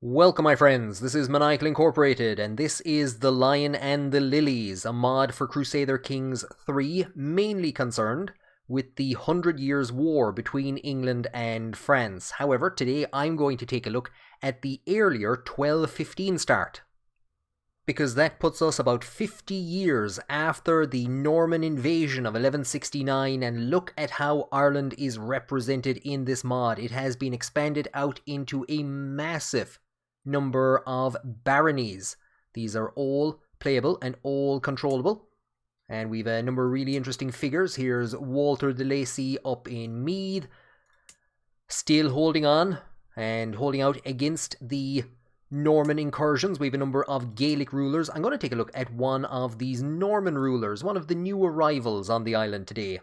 Welcome my friends, this is Maniacal Incorporated, and this is The Lion and the Lilies, a mod for Crusader Kings 3, mainly concerned with the 100 Years' War between England and France. However, today I'm going to take a look at the earlier 1215 start, because that puts us about 50 years after the Norman invasion of 1169, and look at how Ireland is represented in this mod. It has been expanded out into a massive number of baronies. These are all playable and all controllable, and we've a number of really interesting figures. Here's Walter de Lacy up in Meath, still holding on and holding out against the Norman incursions. We have a number of Gaelic rulers. I'm going to take a look at one of these Norman rulers, one of the new arrivals on the island today.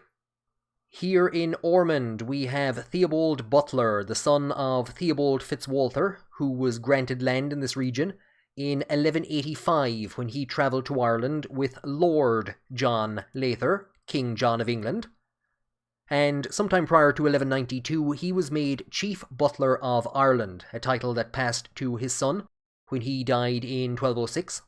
Here in Ormond, we have Theobald Butler, the son of Theobald Fitzwalter, who was granted land in this region in 1185 when he travelled to Ireland with Lord John Lather, King John of England. And sometime prior to 1192, he was made Chief Butler of Ireland, a title that passed to his son when he died in 1206.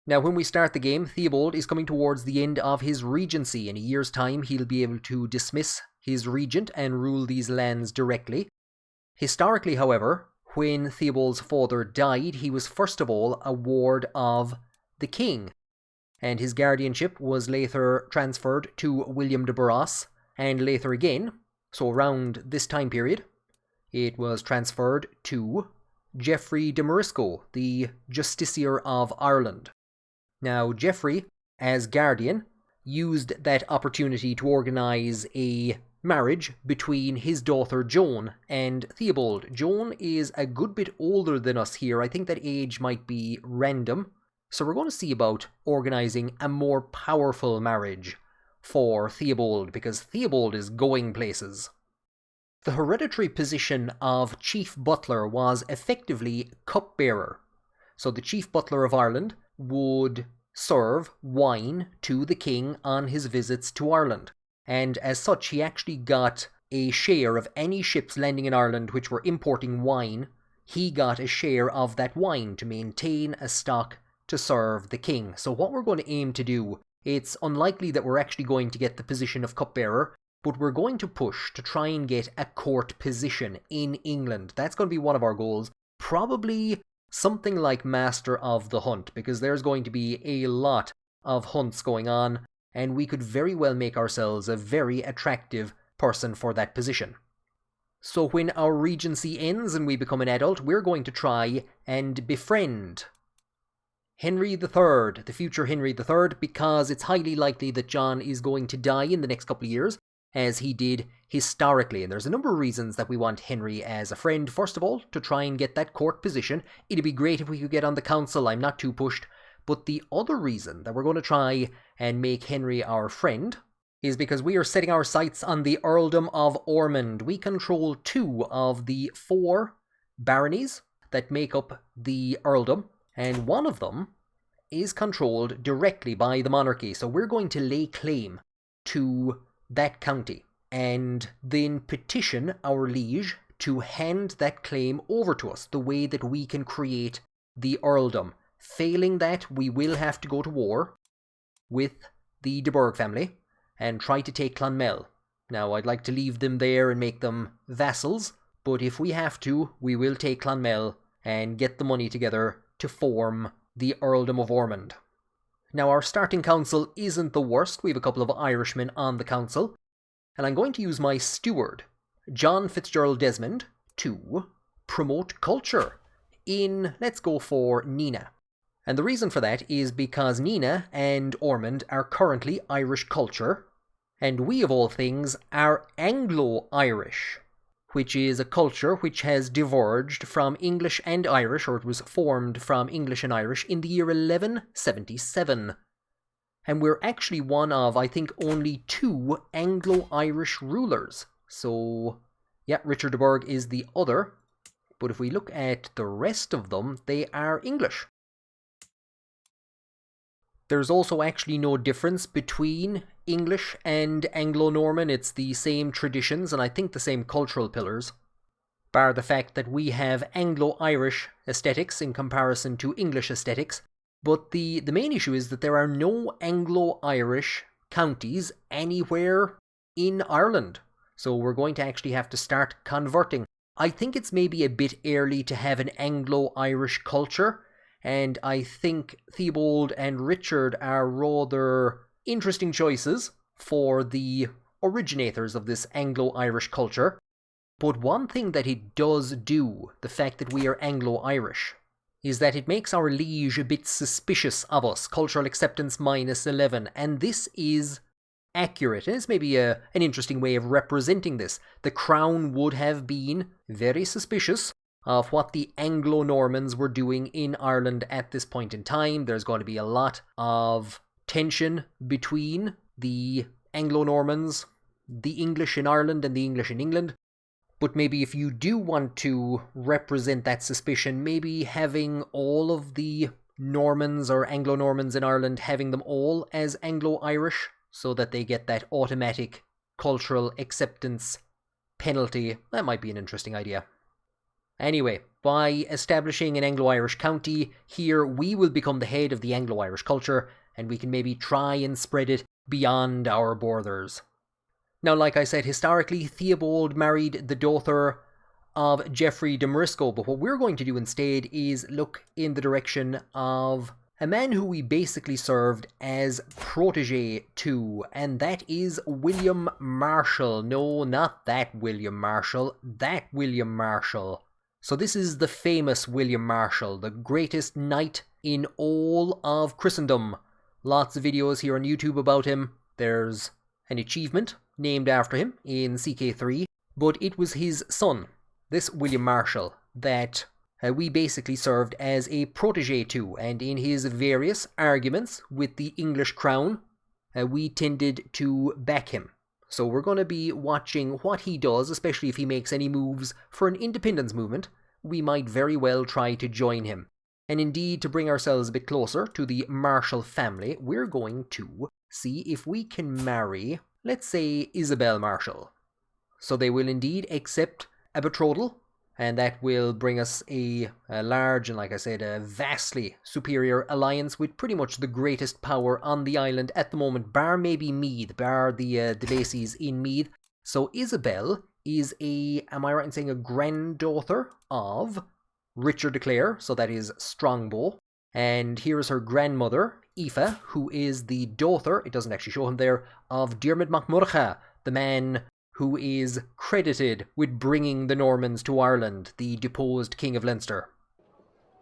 Now, when we start the game, Theobald is coming towards the end of his regency. In a year's time, he'll be able to dismiss his regent and rule these lands directly. Historically, however, when Theobald's father died, he was first of all a ward of the king, and his guardianship was later transferred to William de Barras, and later again, so around this time period, it was transferred to Geoffrey de Morisco, the Justiciar of Ireland. Now, Geoffrey, as guardian, used that opportunity to organise a marriage between his daughter Joan and Theobald. Joan is a good bit older than us here. I think that age might be random. So we're going to see about organising a more powerful marriage for Theobald, because Theobald is going places. The hereditary position of Chief Butler was effectively cupbearer. So the Chief Butler of Ireland would serve wine to the king on his visits to Ireland, and as such he actually got a share of any ships landing in Ireland which were importing wine. He got a share of that wine to maintain a stock to serve the king. So what we're going to aim to do, it's unlikely that we're actually going to get the position of cupbearer, but we're going to push to try and get a court position in England. That's going to be one of our goals. Probably something like Master of the Hunt, because there's going to be a lot of hunts going on, and we could very well make ourselves a very attractive person for that position. So when our regency ends and we become an adult, we're going to try and befriend Henry III, the future Henry III, because it's highly likely that John is going to die in the next couple of years, as he did historically. And there's a number of reasons that we want Henry as a friend. First of all, to try and get that court position. It'd be great if we could get on the council. I'm not too pushed. But the other reason that we're going to try and make Henry our friend is because we are setting our sights on the Earldom of Ormond. We control 2 of the 4 baronies that make up the earldom, and one of them is controlled directly by the monarchy. So we're going to lay claim to that county and then petition our liege to hand that claim over to us, the way that we can create the earldom. Failing that, we will have to go to war with the de Burgh family and try to take Clonmel. Now, I'd like to leave them there and make them vassals, but if we have to, we will take Clonmel and get the money together to form the Earldom of Ormond. Now, our starting council isn't the worst. We have a couple of Irishmen on the council, and I'm going to use my steward, John Fitzgerald Desmond, to promote culture in, let's go for Nina. And the reason for that is because Nina and Ormond are currently Irish culture, and we of all things are Anglo-Irish, which is a culture which has diverged from English and Irish, or it was formed from English and Irish in the year 1177. And we're actually one of, I think, only 2 Anglo-Irish rulers. So, yeah, Richard de Burgh is the other, but if we look at the rest of them, they are English. There's also actually no difference between English and Anglo-Norman. It's the same traditions and I think the same cultural pillars. bar the fact that we have Anglo-Irish aesthetics in comparison to English aesthetics. But the main issue is that there are no Anglo-Irish counties anywhere in Ireland. So we're going to actually have to start converting. I think it's maybe a bit early to have an Anglo-Irish culture, and I think Theobald and Richard are rather interesting choices for the originators of this Anglo-Irish culture. But one thing that it does do, the fact that we are Anglo-Irish, is that it makes our liege a bit suspicious of us, cultural acceptance -11, and this is accurate, and it's maybe an interesting way of representing this. The Crown would have been very suspicious of what the Anglo-Normans were doing in Ireland at this point in time. There's going to be a lot of tension between the Anglo-Normans, the English in Ireland and the English in England. But maybe if you do want to represent that suspicion, maybe having all of the Normans or Anglo-Normans in Ireland, having them all as Anglo-Irish, so that they get that automatic cultural acceptance penalty, that might be an interesting idea. Anyway, by establishing an Anglo-Irish county, here we will become the head of the Anglo-Irish culture, and we can maybe try and spread it beyond our borders. Now, like I said, historically, Theobald married the daughter of Geoffrey de Morisco, but what we're going to do instead is look in the direction of a man who we basically served as protege to, and that is William Marshal. No, not that William Marshal, that William Marshal. So this is the famous William Marshal, the greatest knight in all of Christendom. Lots of videos here on YouTube about him. There's an achievement named after him in CK3, but it was his son, this William Marshal, that we basically served as a protege to, and in his various arguments with the English crown, we tended to back him. So we're going to be watching what he does, especially if he makes any moves for an independence movement. We might very well try to join him. And indeed, to bring ourselves a bit closer to the Marshal family, we're going to see if we can marry, let's say, Isabel Marshal. So they will indeed accept a betrothal, and that will bring us a large and, like I said, a vastly superior alliance with pretty much the greatest power on the island at the moment, bar maybe Meath, bar the Lacys in Meath. So Isabel is am I right in saying, a granddaughter of Richard de Clare, so that is Strongbow. And here is her grandmother, Aoife, who is the daughter, it doesn't actually show him there, of Diarmid mac Murcha, the man who is credited with bringing the Normans to Ireland, the deposed King of Leinster.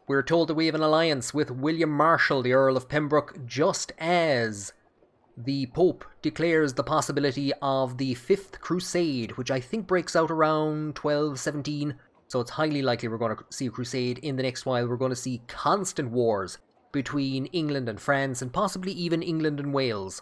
We're told that we have an alliance with William Marshal, the Earl of Pembroke, just as the Pope declares the possibility of the Fifth Crusade, which I think breaks out around 1217, so it's highly likely we're going to see a crusade in the next while. We're going to see constant wars between England and France, and possibly even England and Wales.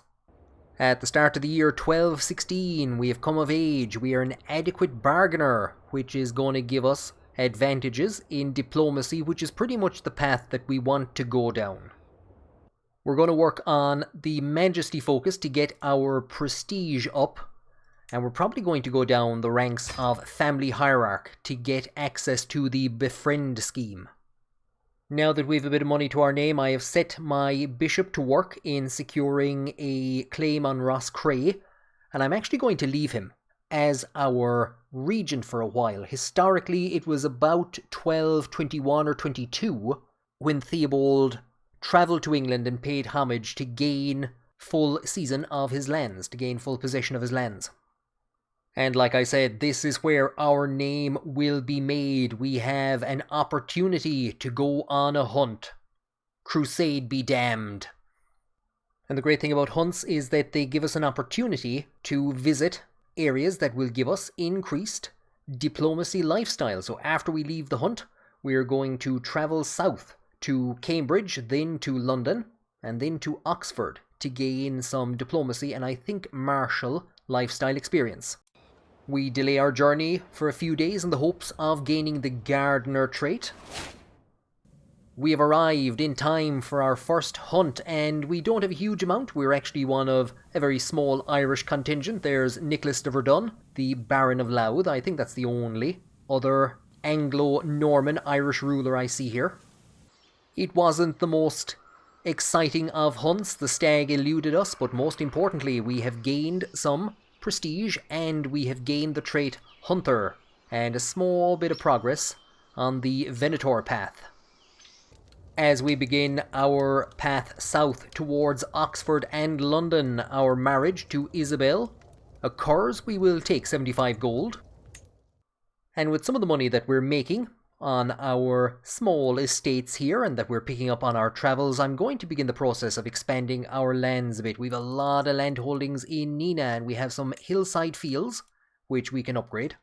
At the start of the year 1216, we have come of age. We are an adequate bargainer, which is going to give us advantages in diplomacy, which is pretty much the path that we want to go down. We're going to work on the Majesty focus to get our prestige up, and we're probably going to go down the ranks of Family Hierarch to get access to the Befriend scheme. Now that we have a bit of money to our name, I have set my bishop to work in securing a claim on Roscrea, and I'm actually going to leave him as our regent for a while. Historically, it was about 1221 or 22 when Theobald travelled to England and paid homage to gain full seizin of his lands, to gain full possession of his lands. And like I said, this is where our name will be made. We have an opportunity to go on a hunt. Crusade be damned. And the great thing about hunts is that they give us an opportunity to visit areas that will give us increased diplomacy lifestyle. So after we leave the hunt, we're going to travel south to Cambridge, then to London, and then to Oxford to gain some diplomacy and I think martial lifestyle experience. We delay our journey for a few days in the hopes of gaining the gardener trait. We have arrived in time for our first hunt, and we don't have a huge amount. We're actually one of a very small Irish contingent. There's Nicholas de Verdun, the Baron of Louth. I think that's the only other Anglo-Norman Irish ruler I see here. It wasn't the most exciting of hunts. The stag eluded us, but most importantly, we have gained some prestige and we have gained the trait Hunter and a small bit of progress on the Venator path. As we begin our path south towards Oxford and London, our marriage to Isabel occurs. We will take 75 gold. And with some of the money that we're making on our small estates here and that we're picking up on our travels, I'm going to begin the process of expanding our lands a bit. We have a lot of land holdings in Nina and we have some hillside fields which we can upgrade.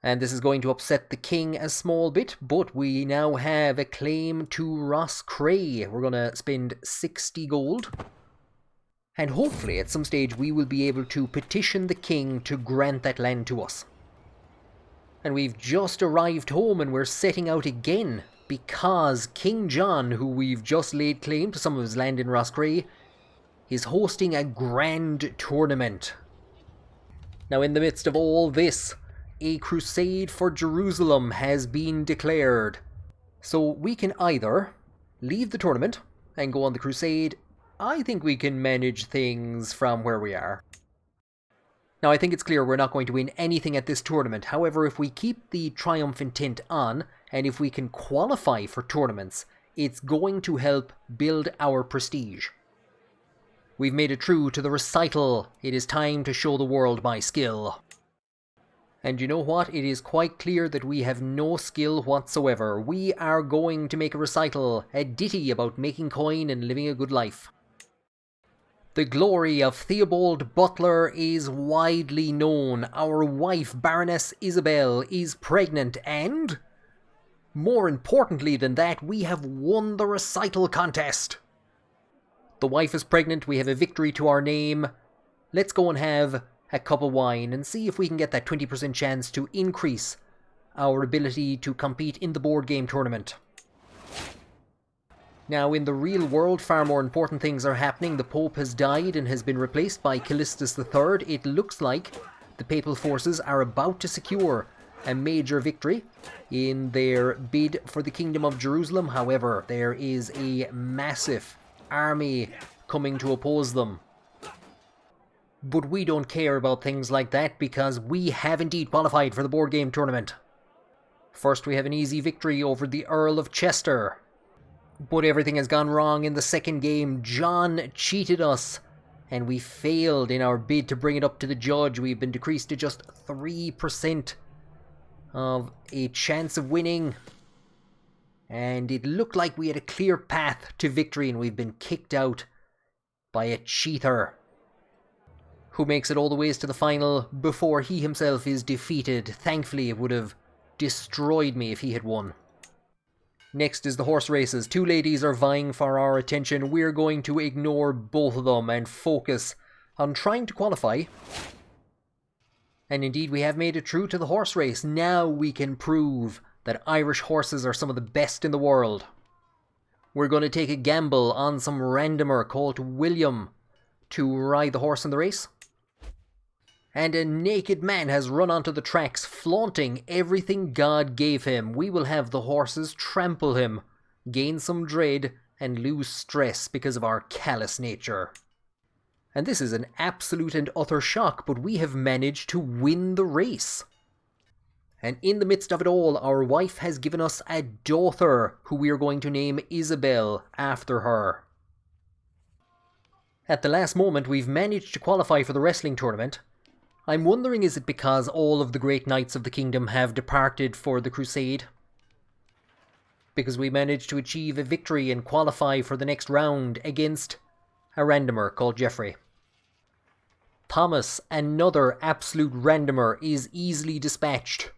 And this is going to upset the king a small bit, but we now have a claim to Roscrea. We're going to spend 60 gold. And hopefully at some stage we will be able to petition the king to grant that land to us. And we've just arrived home and we're setting out again because King John, who we've just laid claim to some of his land in Roscrea, is hosting a grand tournament. Now in the midst of all this, a crusade for Jerusalem has been declared. So we can either leave the tournament and go on the crusade. I think we can manage things from where we are. Now I think it's clear we're not going to win anything at this tournament. However, if we keep the triumph intent on, and if we can qualify for tournaments, it's going to help build our prestige. We've made it through to the recital. It is time to show the world my skill. And you know what? It is quite clear that we have no skill whatsoever. We are going to make a recital, a ditty about making coin and living a good life. The glory of Theobald Butler is widely known. Our wife, Baroness Isabel, is pregnant and, more importantly than that, we have won the recital contest. The wife is pregnant, we have a victory to our name. Let's go and have a cup of wine and see if we can get that 20% chance to increase our ability to compete in the board game tournament. Now in the real world, far more important things are happening. The Pope has died and has been replaced by Callistus III. It looks like the papal forces are about to secure a major victory in their bid for the Kingdom of Jerusalem. However, there is a massive army coming to oppose them. But we don't care about things like that because we have indeed qualified for the board game tournament. First we have an easy victory over the Earl of Chester. But everything has gone wrong in the second game. John cheated us and we failed in our bid to bring it up to the judge. We've been decreased to just 3% of a chance of winning. And it looked like we had a clear path to victory and we've been kicked out by a cheater who makes it all the ways to the final before he himself is defeated. Thankfully, it would have destroyed me if he had won. Next is the horse races. Two ladies are vying for our attention. We're going to ignore both of them and focus on trying to qualify. And indeed, we have made it through to the horse race. Now we can prove that Irish horses are some of the best in the world. We're going to take a gamble on some randomer called William to ride the horse in the race. And a naked man has run onto the tracks, flaunting everything God gave him. We will have the horses trample him, gain some dread, and lose stress because of our callous nature. And this is an absolute and utter shock, but we have managed to win the race. And in the midst of it all, our wife has given us a daughter who we are going to name Isabel after her. At the last moment, we've managed to qualify for the wrestling tournament. I'm wondering, is it because all of the great knights of the kingdom have departed for the crusade? Because we managed to achieve a victory and qualify for the next round against a randomer called Geoffrey. Thomas, another absolute randomer, is easily dispatched.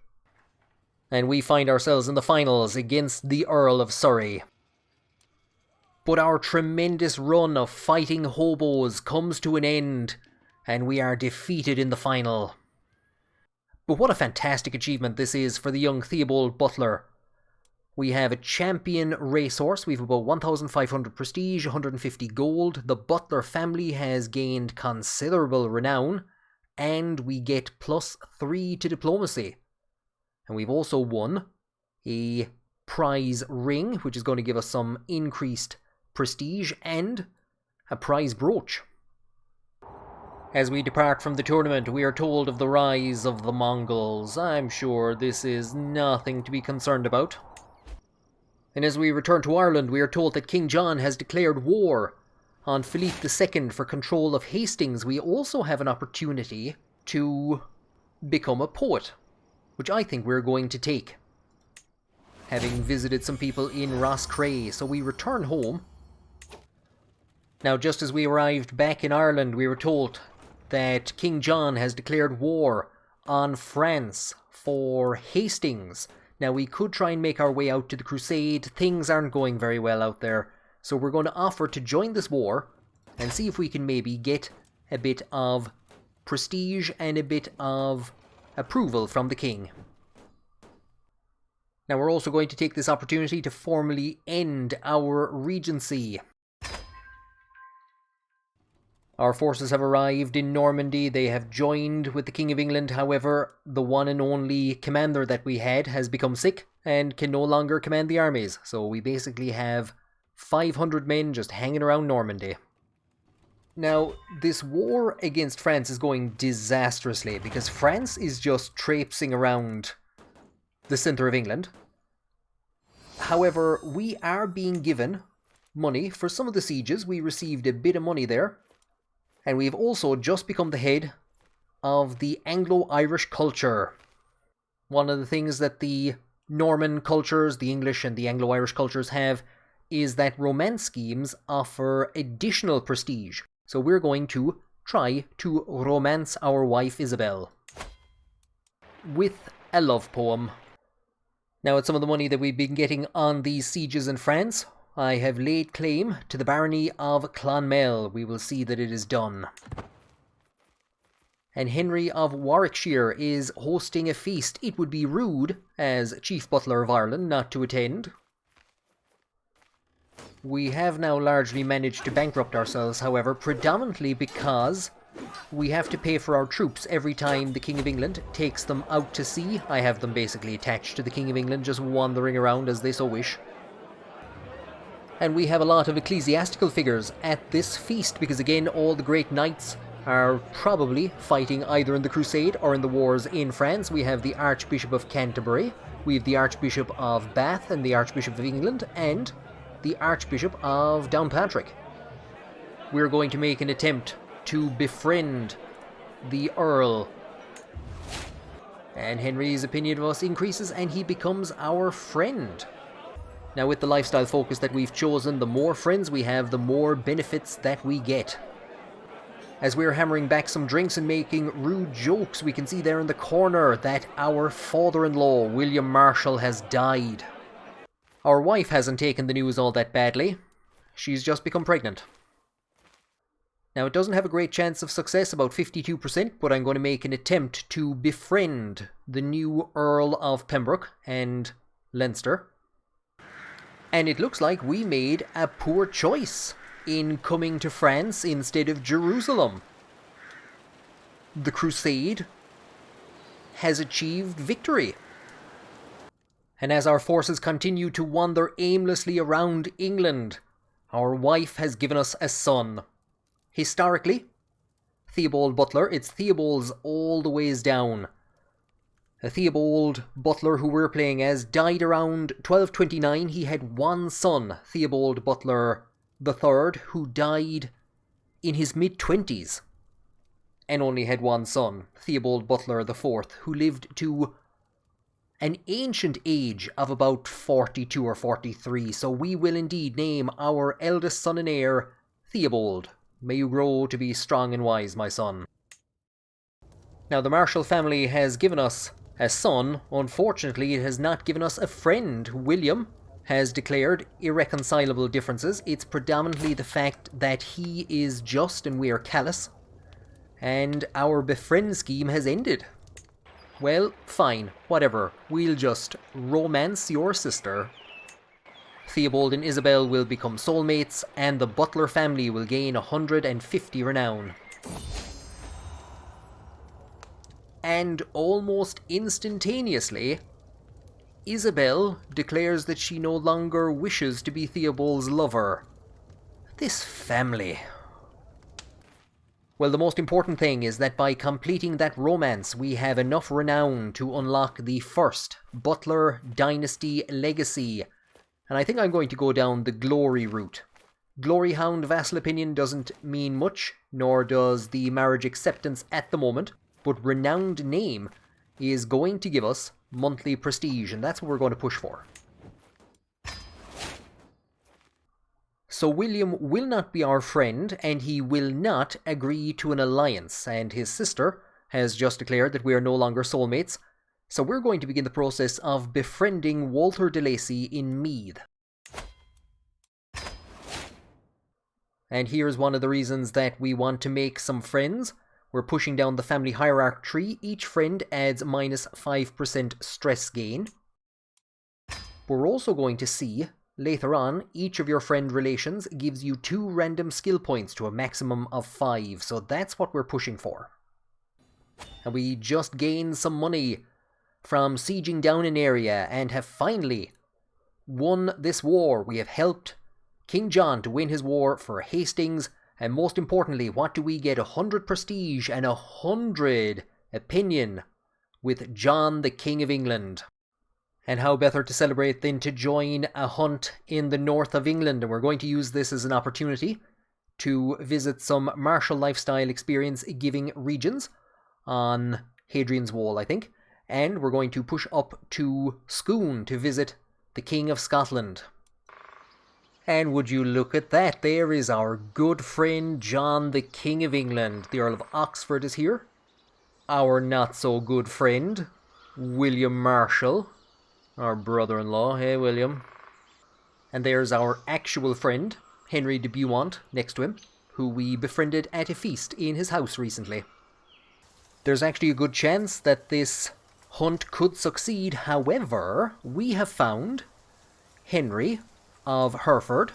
And we find ourselves in the finals against the Earl of Surrey. But our tremendous run of fighting hobos comes to an end, and we are defeated in the final. But what a fantastic achievement this is for the young Theobald Butler. We have a champion racehorse. We have about 1,500 prestige, 150 gold. The Butler family has gained considerable renown, and we get +3 to diplomacy. And we've also won a prize ring, which is going to give us some increased prestige, and a prize brooch. As we depart from the tournament, we are told of the rise of the Mongols. I'm sure this is nothing to be concerned about. And as we return to Ireland, we are told that King John has declared war on Philippe II for control of Hastings. We also have an opportunity to become a poet, which I think we're going to take, having visited some people in Roscrea. So we return home. Now, just as we arrived back in Ireland, we were told that King John has declared war on France for Hastings. Now, we could try and make our way out to the Crusade. Things aren't going very well out there. So we're going to offer to join this war and see if we can maybe get a bit of prestige and a bit of approval from the king. Now, we're also going to take this opportunity to formally end our regency. Our forces have arrived in Normandy. They have joined with the King of England. However, the one and only commander that we had has become sick and can no longer command the armies. So we basically have 500 men just hanging around Normandy. Now, this war against France is going disastrously because France is just traipsing around the centre of England. However, we are being given money for some of the sieges. We received a bit of money there. And we've also just become the head of the Anglo-Irish culture. One of the things that the Norman cultures, the English and the Anglo-Irish cultures have, is that romance schemes offer additional prestige. So we're going to try to romance our wife Isabel with a love poem. Now, with some of the money that we've been getting on these sieges in France, I have laid claim to the barony of Clonmel. We will see that it is done. And Henry of Warwickshire is hosting a feast. It would be rude, as Chief Butler of Ireland, not to attend. We have now largely managed to bankrupt ourselves, however, predominantly because we have to pay for our troops every time the King of England takes them out to sea. I have them basically attached to the King of England, just wandering around as they so wish. And we have a lot of ecclesiastical figures at this feast because, again, all the great knights are probably fighting either in the Crusade or in the wars in France. We have the Archbishop of Canterbury, we have the Archbishop of Bath and the Archbishop of England, and the Archbishop of Downpatrick. We're going to make an attempt to befriend the Earl. And Henry's opinion of us increases and he becomes our friend. Now, with the lifestyle focus that we've chosen, the more friends we have, the more benefits that we get. As we're hammering back some drinks and making rude jokes, we can see there in the corner that our father-in-law, William Marshall, has died. Our wife hasn't taken the news all that badly. She's just become pregnant. Now, it doesn't have a great chance of success, about 52%, but I'm going to make an attempt to befriend the new Earl of Pembroke and Leinster. And it looks like we made a poor choice in coming to France instead of Jerusalem. The Crusade has achieved victory. And as our forces continue to wander aimlessly around England, our wife has given us a son. Historically, Theobald Butler, it's Theobald's all the ways down. Theobald Butler, who we're playing as, died around 1229. He had one son, Theobald Butler III, who died in his mid-20s. And only had one son, Theobald Butler IV, who lived to an ancient age of about 42 or 43. So we will indeed name our eldest son and heir Theobald. May you grow to be strong and wise, my son. Now, the Marshall family has given us a son. Unfortunately, it has not given us a friend. William has declared irreconcilable differences. It's predominantly the fact that he is just and we are callous. And our befriend scheme has ended. Well, fine, whatever. We'll just romance your sister. Theobald and Isabel will become soulmates, and the Butler family will gain 150 renown. And almost instantaneously, Isabel declares that she no longer wishes to be Theobald's lover. This family. Well, the most important thing is that by completing that romance, we have enough renown to unlock the first Butler Dynasty legacy. And I think I'm going to go down the glory route. Glory Hound Vassal Opinion doesn't mean much, nor does the marriage acceptance at the moment, but Renowned Name is going to give us monthly prestige, and that's what we're going to push for. So William will not be our friend, and he will not agree to an alliance, and his sister has just declared that we are no longer soulmates, so we're going to begin the process of befriending Walter de Lacy in Meath. And here's one of the reasons that we want to make some friends. We're pushing down the family hierarchy tree. Each friend adds minus 5% stress gain. We're also going to see, later on, each of your friend relations gives you 2 random skill points to a maximum of 5. So that's what we're pushing for. And we just gained some money from sieging down an area and have finally won this war. We have helped King John to win his war for Hastings, and most importantly, what do we get? 100 prestige and 100 opinion with John, the King of England. And how better to celebrate than to join a hunt in the north of England, and we're going to use this as an opportunity to visit some martial lifestyle experience giving regions on Hadrian's Wall, I think, and we're going to push up to Scone to visit the King of Scotland. And would you look at that, there is our good friend John, the King of England. The Earl of Oxford is here. Our not so good friend, William Marshall, our brother-in-law. Hey, William. And there's our actual friend, Henry de Beaumont, next to him, who we befriended at a feast in his house recently. There's actually a good chance that this hunt could succeed. However, we have found Henry of Hereford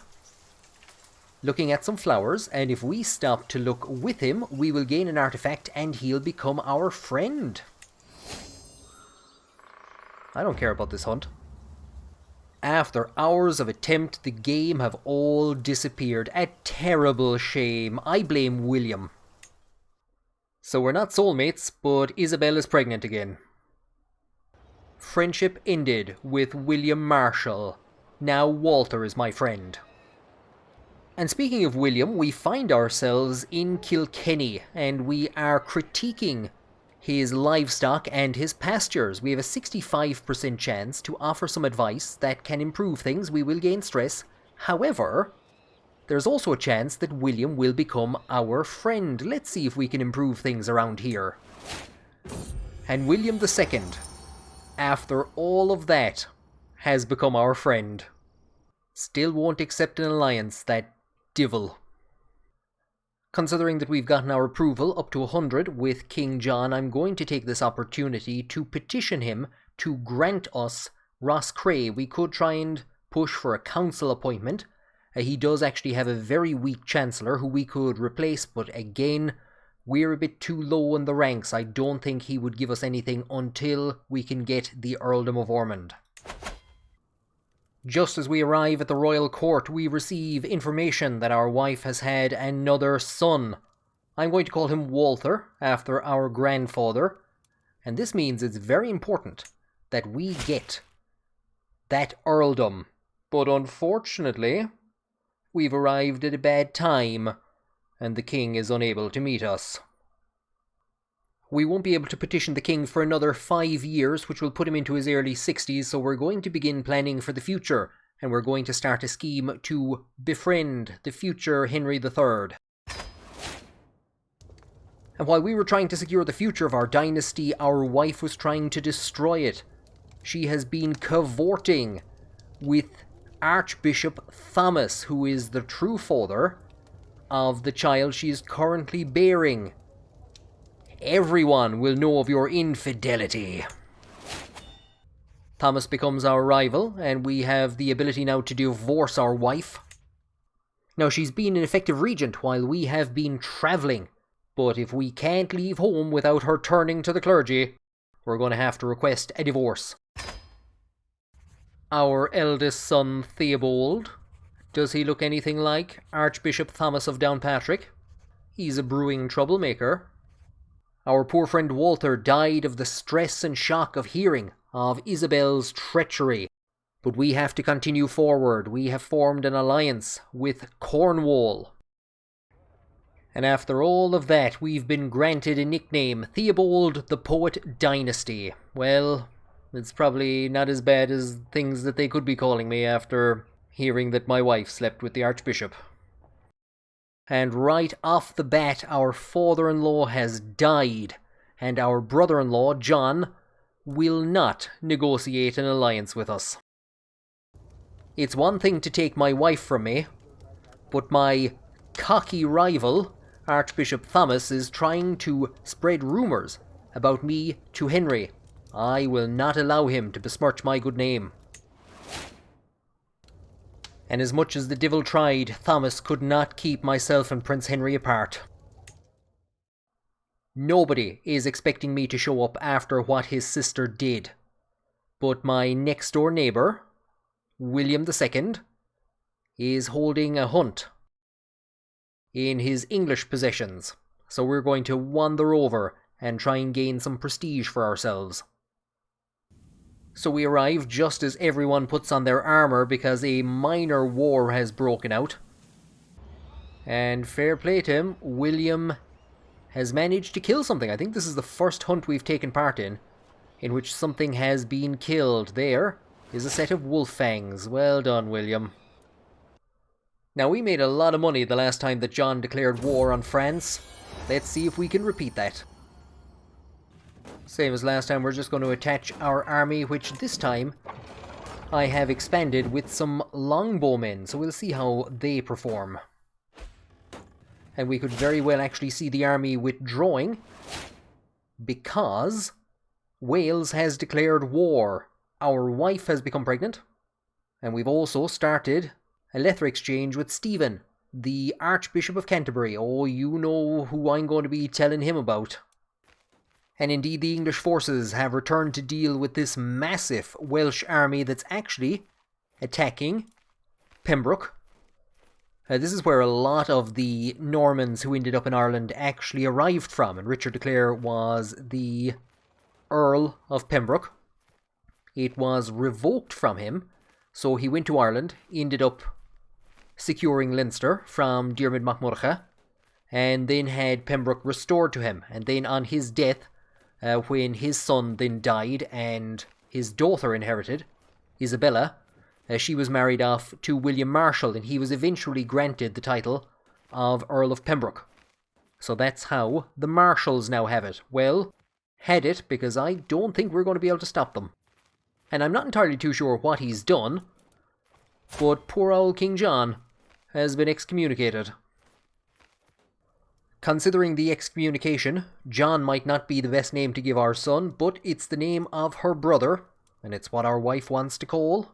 looking at some flowers, and if we stop to look with him, we will gain an artifact and he'll become our friend. I don't care about this hunt. After hours of attempt, the game have all disappeared. A terrible shame. I blame William. So we're not soulmates, but Isabel is pregnant again. Friendship ended with William Marshall. Now Walter is my friend. And speaking of William, we find ourselves in Kilkenny, and we are critiquing his livestock and his pastures. We have a 65% chance to offer some advice that can improve things. We will gain stress. However, there's also a chance that William will become our friend. Let's see if we can improve things around here. And William II, after all of that, has become our friend. Still won't accept an alliance, that divil. Considering that we've gotten our approval up to 100 with King John, I'm going to take this opportunity to petition him to grant us Roscrea. We could try and push for a council appointment. He does actually have a very weak chancellor who we could replace, but again, we're a bit too low in the ranks. I don't think he would give us anything until we can get the Earldom of Ormond. Just as we arrive at the royal court, we receive information that our wife has had another son. I'm going to call him Walter, after our grandfather. And this means it's very important that we get that earldom. But unfortunately, we've arrived at a bad time, and the king is unable to meet us. We won't be able to petition the king for another 5 years, which will put him into his early 60s, so we're going to begin planning for the future, and we're going to start a scheme to befriend the future Henry III. And while we were trying to secure the future of our dynasty, our wife was trying to destroy it. She has been cavorting with Archbishop Thomas, who is the true father of the child she is currently bearing. Everyone will know of your infidelity. Thomas becomes our rival, and we have the ability now to divorce our wife. Now, she's been an effective regent while we have been travelling, but if we can't leave home without her turning to the clergy, we're going to have to request a divorce. Our eldest son, Theobald. Does he look anything like Archbishop Thomas of Downpatrick? He's a brewing troublemaker. Our poor friend Walter died of the stress and shock of hearing of Isabel's treachery. But we have to continue forward. We have formed an alliance with Cornwall. And after all of that, we've been granted a nickname, Theobald the Poet Dynasty. Well, it's probably not as bad as things that they could be calling me after hearing that my wife slept with the Archbishop. And right off the bat, our father-in-law has died, and our brother-in-law, John, will not negotiate an alliance with us. It's one thing to take my wife from me, but my cocky rival, Archbishop Thomas, is trying to spread rumours about me to Henry. I will not allow him to besmirch my good name. And as much as the devil tried, Thomas could not keep myself and Prince Henry apart. Nobody is expecting me to show up after what his sister did. But my next door neighbour, William II, is holding a hunt in his English possessions. So we're going to wander over and try and gain some prestige for ourselves. So we arrive just as everyone puts on their armour because a minor war has broken out. And fair play to him, William has managed to kill something. I think this is the first hunt we've taken part in which something has been killed. There is a set of wolf fangs. Well done, William. Now, we made a lot of money the last time that John declared war on France. Let's see if we can repeat that. Same as last time, we're just going to attach our army, which this time I have expanded with some longbowmen, so we'll see how they perform. And we could very well actually see the army withdrawing, because Wales has declared war. Our wife has become pregnant, and we've also started a letter exchange with Stephen, the Archbishop of Canterbury. Oh, you know who I'm going to be telling him about. And indeed, the English forces have returned to deal with this massive Welsh army that's actually attacking Pembroke. This is where a lot of the Normans who ended up in Ireland actually arrived from, and Richard de Clare was the Earl of Pembroke. It was revoked from him, so he went to Ireland, ended up securing Leinster from Diarmid mac Murcha, and then had Pembroke restored to him. And then on his death, when his son then died and his daughter inherited, Isabella, she was married off to William Marshal, and he was eventually granted the title of Earl of Pembroke. So that's how the Marshals now have it. Well, had it, because I don't think we're going to be able to stop them. And I'm not entirely too sure what he's done, but poor old King John has been excommunicated. Considering the excommunication, John might not be the best name to give our son, but it's the name of her brother, and it's what our wife wants to call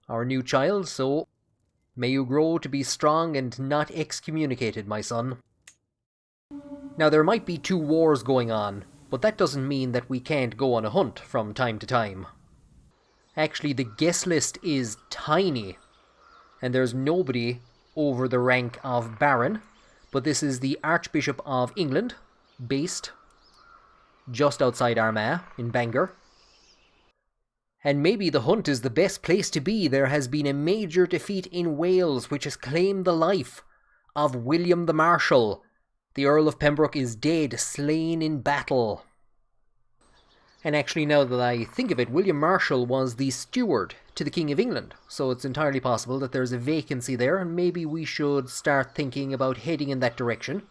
our new child, so may you grow to be strong and not excommunicated, my son. Now, there might be 2 wars going on, but that doesn't mean that we can't go on a hunt from time to time. Actually, the guest list is tiny, and there's nobody over the rank of Baron. But this is the Archbishop of England, based just outside Armagh, in Bangor. And maybe the hunt is the best place to be. There has been a major defeat in Wales, which has claimed the life of William the Marshal. The Earl of Pembroke is dead, slain in battle. And actually, now that I think of it, William Marshal was the steward to the King of England, so it's entirely possible that there's a vacancy there, and maybe we should start thinking about heading in that direction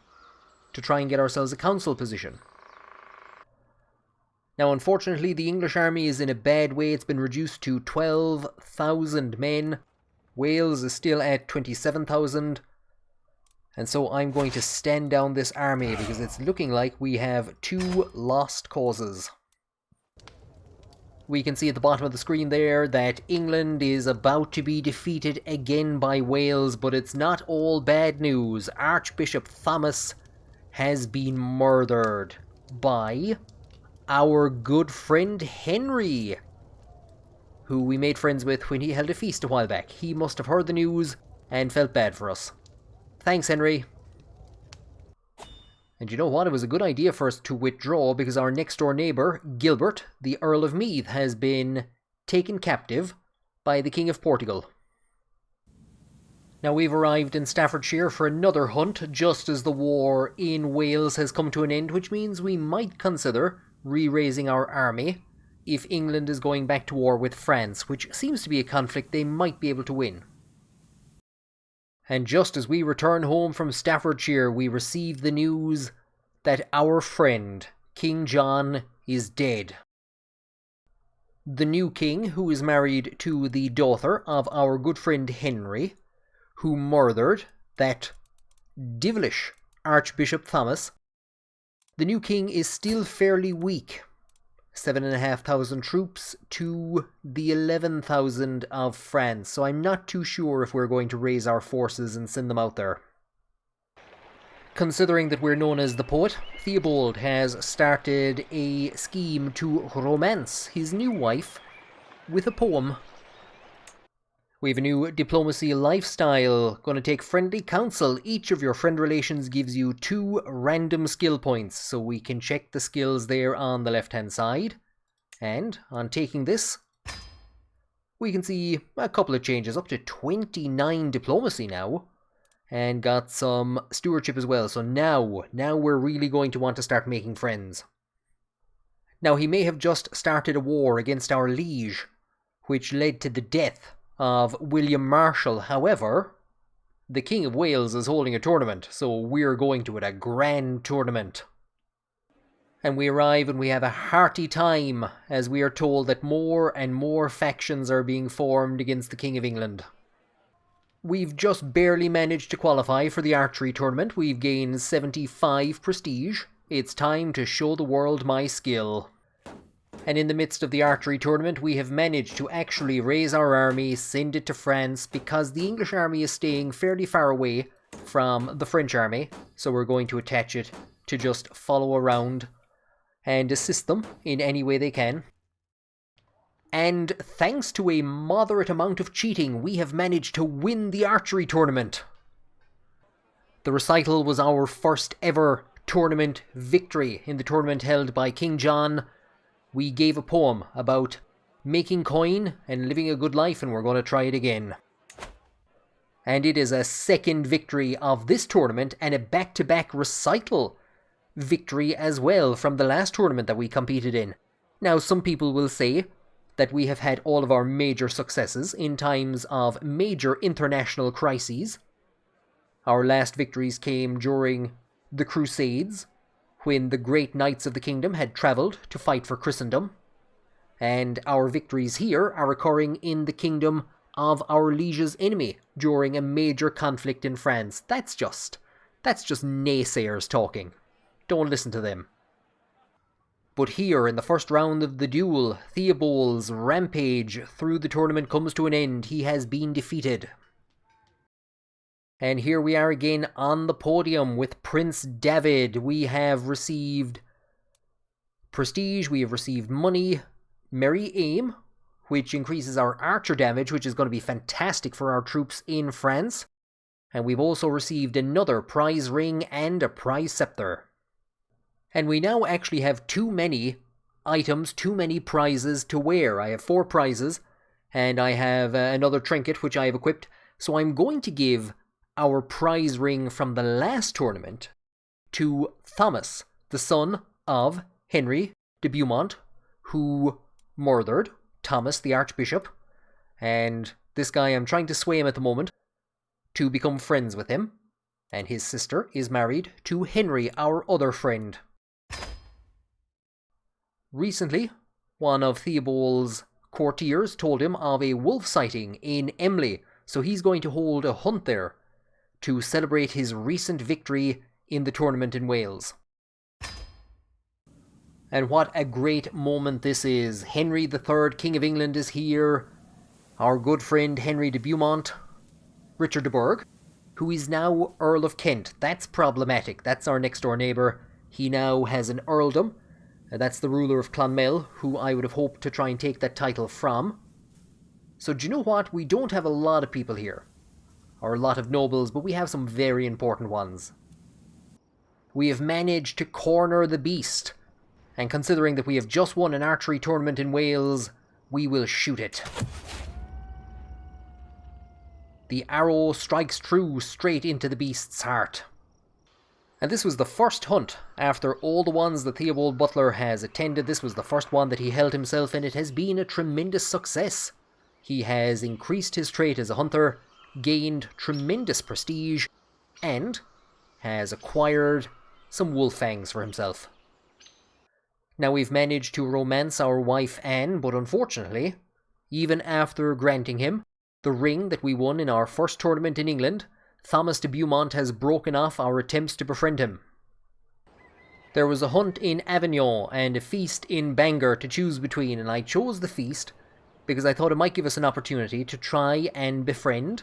to try and get ourselves a council position. Now, unfortunately, the English army is in a bad way. It's been reduced to 12,000 men. Wales is still at 27,000. And so I'm going to stand down this army because it's looking like we have 2 lost causes. We can see at the bottom of the screen there that England is about to be defeated again by Wales, but it's not all bad news. Archbishop Thomas has been murdered by our good friend Henry, who we made friends with when he held a feast a while back. He must have heard the news and felt bad for us. Thanks, Henry. And you know what? It was a good idea for us to withdraw because our next door neighbour, Gilbert, the Earl of Meath, has been taken captive by the King of Portugal. Now we've arrived in Staffordshire for another hunt just as the war in Wales has come to an end, which means we might consider re-raising our army if England is going back to war with France, which seems to be a conflict they might be able to win. And just as we return home from Staffordshire, we receive the news that our friend, King John, is dead. The new king, who is married to the daughter of our good friend Henry, who murdered that devilish Archbishop Thomas, the new king is still fairly weak. 7,500 troops to the 11,000 of France, so I'm not too sure if we're going to raise our forces and send them out there. Considering that we're known as the poet, Theobald has started a scheme to romance his new wife with a poem. We have a new diplomacy lifestyle, going to take friendly counsel. Each of your friend relations gives you 2 random skill points, so we can check the skills there on the left hand side. And on taking this, we can see a couple of changes, up to 29 diplomacy now, and got some stewardship as well. So now we're really going to want to start making friends. Now he may have just started a war against our liege, which led to the death of William Marshall. However, the King of Wales is holding a tournament, so we're going to it, a grand tournament. And we arrive and we have a hearty time as we are told that more and more factions are being formed against the King of England. We've just barely managed to qualify for the archery tournament. We've gained 75 prestige. It's time to show the world my skill. And in the midst of the archery tournament, we have managed to actually raise our army, send it to France, because the English army is staying fairly far away from the French army, so we're going to attach it to just follow around and assist them in any way they can. And thanks to a moderate amount of cheating, we have managed to win the archery tournament. The recital was our first ever tournament victory in the tournament held by King John. We gave a poem about making coin and living a good life, and we're going to try it again. And it is a second victory of this tournament and a back-to-back recital victory as well from the last tournament that we competed in. Now, some people will say that we have had all of our major successes in times of major international crises. Our last victories came during the Crusades, when the great knights of the kingdom had travelled to fight for Christendom. And our victories here are occurring in the kingdom of our liege's enemy during a major conflict in France. That's just naysayers talking. Don't listen to them. But here, in the first round of the duel, Theobald's rampage through the tournament comes to an end. He has been defeated. And here we are again on the podium with Prince David. We have received prestige, we have received money, merry aim, which increases our archer damage, which is going to be fantastic for our troops in France. And we've also received another prize ring and a prize scepter. And we now actually have too many items, too many prizes to wear. I have 4 prizes, and I have another trinket which I have equipped. So I'm going to give our prize ring from the last tournament to Thomas, the son of Henry de Beaumont, who murdered Thomas the Archbishop. And this guy, I'm trying to sway him at the moment to become friends with him. And his sister is married to Henry, our other friend. Recently, one of Theobald's courtiers told him of a wolf sighting in Emly, so he's going to hold a hunt there to celebrate his recent victory in the tournament in Wales. And what a great moment this is. Henry III, King of England, is here. Our good friend Henry de Beaumont, Richard de Burgh, who is now Earl of Kent. That's problematic. That's our next door neighbour. He now has an earldom. That's the ruler of Clonmel, who I would have hoped to try and take that title from. So do you know what? We don't have a lot of people here, or a lot of nobles, but we have some very important ones. We have managed to corner the beast, and considering that we have just won an archery tournament in Wales, we will shoot it. The arrow strikes true straight into the beast's heart. And this was the first hunt after all the ones that Theobald Butler has attended. This was the first one that he held himself, and it has been a tremendous success. He has increased his trait as a hunter, gained tremendous prestige, and has acquired some wolf fangs for himself. Now we've managed to romance our wife Anne, but unfortunately, even after granting him the ring that we won in our first tournament in England, Thomas de Beaumont has broken off our attempts to befriend him. There was a hunt in Avignon and a feast in Bangor to choose between, and I chose the feast because I thought it might give us an opportunity to try and befriend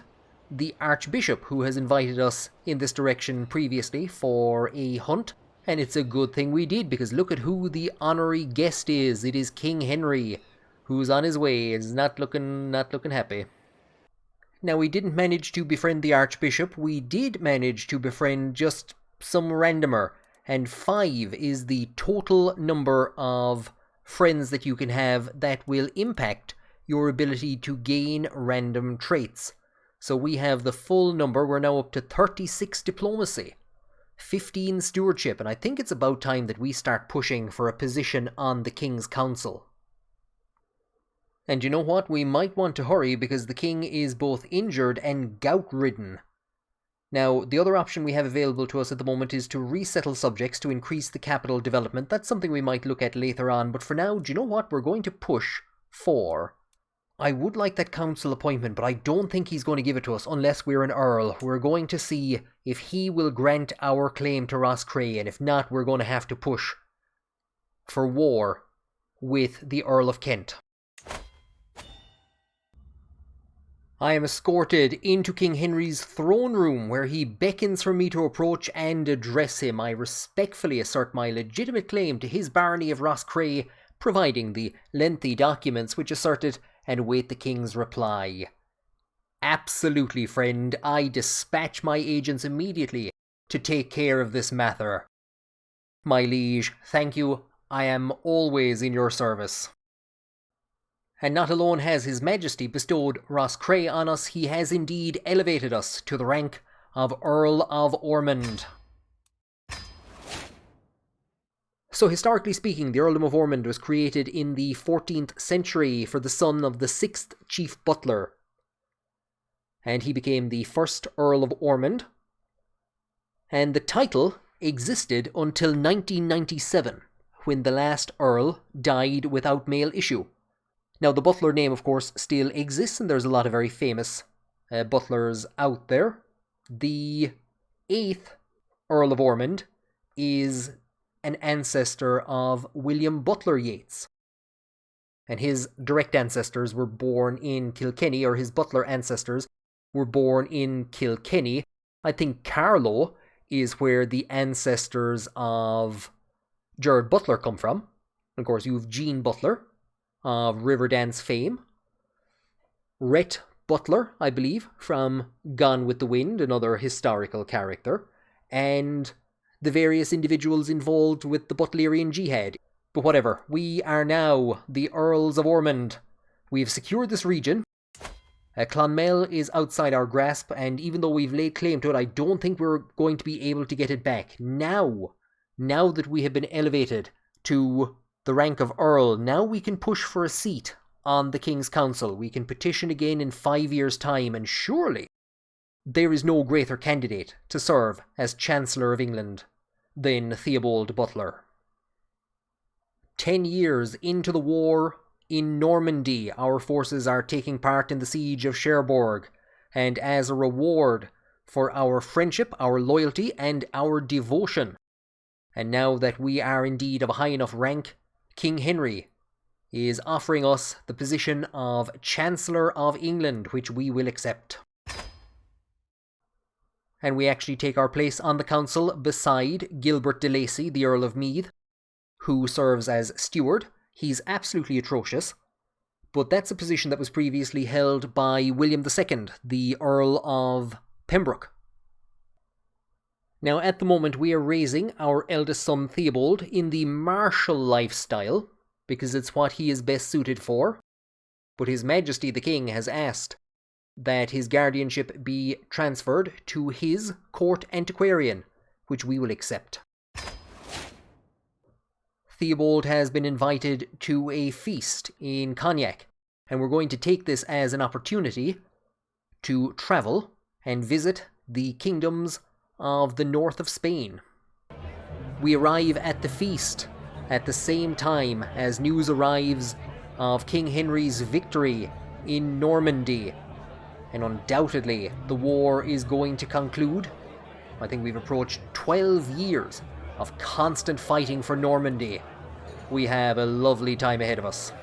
the Archbishop who has invited us in this direction previously for a hunt. And it's a good thing we did, because look at who the honorary guest is. It is King Henry, who's on his way. Is not looking happy. Now, we didn't manage to befriend the Archbishop. We did manage to befriend just some randomer. And 5 is the total number of friends that you can have that will impact your ability to gain random traits. So we have the full number. We're now up to 36 diplomacy, 15 stewardship, and I think it's about time that we start pushing for a position on the King's Council. And you know what? We might want to hurry, because the King is both injured and gout-ridden. Now, the other option we have available to us at the moment is to resettle subjects to increase the capital development. That's something we might look at later on, but for now, do you know what? We're going to push for... I would like that council appointment, but I don't think he's going to give it to us unless we're an earl. We're going to see if he will grant our claim to Roscrea, and if not, we're going to have to push for war with the Earl of Kent. I am escorted into King Henry's throne room, where he beckons for me to approach and address him. I respectfully assert my legitimate claim to his barony of Roscrea, providing the lengthy documents which assert it, and wait the King's reply. Absolutely, friend. I dispatch my agents immediately to take care of this matter. My liege, thank you. I am always in your service. And not alone has His Majesty bestowed Roscrea on us, he has indeed elevated us to the rank of Earl of Ormond. So historically speaking, the Earldom of Ormond was created in the 14th century for the son of the 6th Chief Butler. And he became the first Earl of Ormond. And the title existed until 1997, when the last Earl died without male issue. Now, the Butler name, of course, still exists, and there's a lot of very famous butlers out there. The 8th Earl of Ormond is an ancestor of William Butler Yeats. And his direct ancestors were born in Kilkenny, or his Butler ancestors were born in Kilkenny. I think Carlow is where the ancestors of Gerard Butler come from. Of course, you have Jean Butler of Riverdance fame. Rhett Butler, I believe, from Gone with the Wind, another historical character. And the various individuals involved with the Butlerian Jihad. But whatever, we are now the Earls of Ormond. We have secured this region. Clonmel is outside our grasp, and even though we've laid claim to it, I don't think we're going to be able to get it back. Now that we have been elevated to the rank of Earl, now we can push for a seat on the King's Council. We can petition again in 5 years' time, and surely there is no greater candidate to serve as Chancellor of England than Theobald Butler. 10 years into the war in Normandy, our forces are taking part in the siege of Cherbourg, and as a reward for our friendship, our loyalty, and our devotion, and now that we are indeed of a high enough rank, King Henry is offering us the position of Chancellor of England, which we will accept. And we actually take our place on the council beside Gilbert de Lacy, the Earl of Meath, who serves as steward. He's absolutely atrocious, but that's a position that was previously held by William II, the Earl of Pembroke. Now, at the moment, we are raising our eldest son Theobald in the martial lifestyle, because it's what he is best suited for. But His Majesty the King has asked that his guardianship be transferred to his court antiquarian, which we will accept. Theobald has been invited to a feast in Cognac, and we're going to take this as an opportunity to travel and visit the kingdoms of the north of Spain. We arrive at the feast at the same time as news arrives of King Henry's victory in Normandy, and undoubtedly the war is going to conclude. I think we've approached 12 years of constant fighting for Normandy. We have a lovely time ahead of us.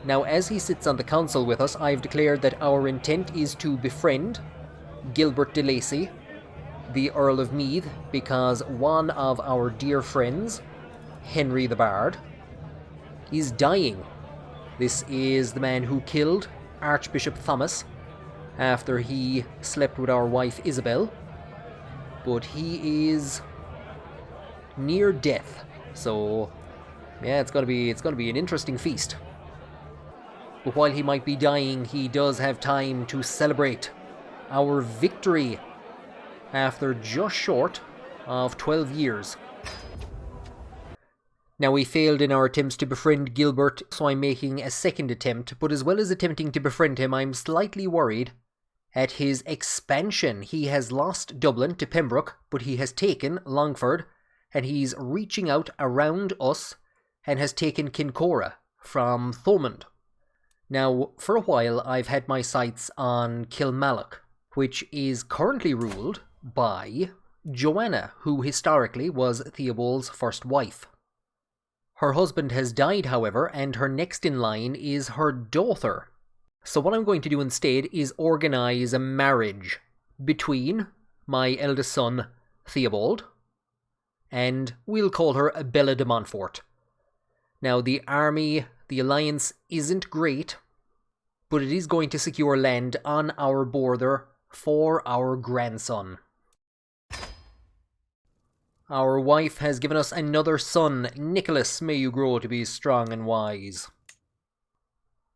Now, as he sits on the council with us, I've declared that our intent is to befriend Gilbert de Lacy, the Earl of Meath, because one of our dear friends, Henry the Bard, is dying. This is the man who killed Archbishop Thomas after he slept with our wife Isabel, but he is near death. So yeah, it's gonna be an interesting feast. But while he might be dying, he does have time to celebrate our victory after just short of 12 years. Now, we failed in our attempts to befriend Gilbert, so I'm making a second attempt, but as well as attempting to befriend him, I'm slightly worried at his expansion. He has lost Dublin to Pembroke, but he has taken Longford, and he's reaching out around us and has taken Kincora from Thomond. Now, for a while, I've had my sights on Kilmallock, which is currently ruled by Joanna, who historically was Theobald's first wife. Her husband has died, however, and her next in line is her daughter. So what I'm going to do instead is organise a marriage between my eldest son, Theobald, and we'll call her Bella de Montfort. Now, the army, the alliance isn't great, but it is going to secure land on our border for our grandson. Our wife has given us another son, Nicholas. May you grow to be strong and wise.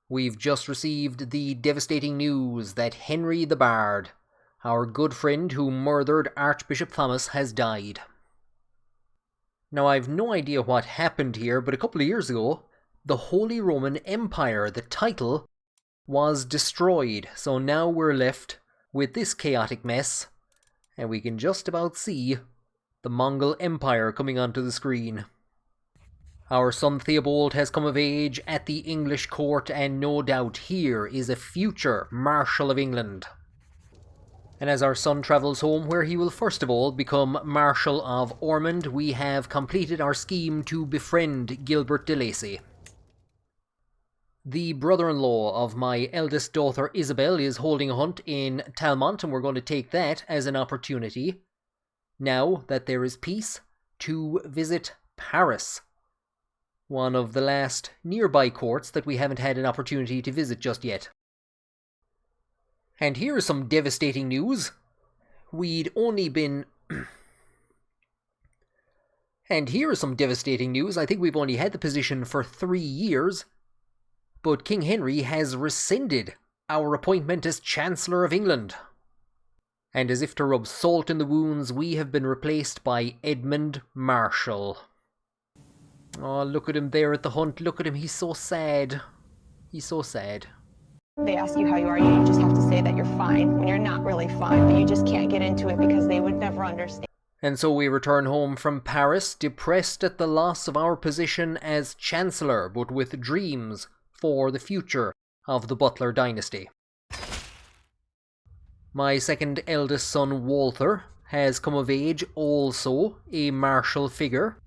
We've just received the devastating news that Henry the Bard, our good friend who murdered Archbishop Thomas, has died. Now, I've no idea what happened here, but a couple of years ago, the Holy Roman Empire, the title, was destroyed. So now we're left with this chaotic mess, and we can just about see the Mongol Empire coming onto the screen. Our son Theobald has come of age at the English court, and no doubt here is a future Marshal of England. And as our son travels home, where he will first of all become Marshal of Ormond, we have completed our scheme to befriend Gilbert de Lacy. The brother-in-law of my eldest daughter Isabel is holding a hunt in Talmont, and we're going to take that as an opportunity, now that there is peace, to visit Paris, one of the last nearby courts that we haven't had an opportunity to visit just yet. And here is some devastating news. We'd only been... And here is some devastating news. I think we've only had the position for 3 years, but King Henry has rescinded our appointment as Chancellor of England. And as if to rub salt in the wounds, we have been replaced by Edmund Marshall. Oh, look at him there at the hunt. Look at him. He's so sad. He's so sad. They ask you how you are, you just have to say that you're fine when you're not really fine, but you just can't get into it because they would never understand. And so we return home from Paris, depressed at the loss of our position as Chancellor, but with dreams for the future of the Butler dynasty. My second eldest son, Walter, has come of age, also a martial figure.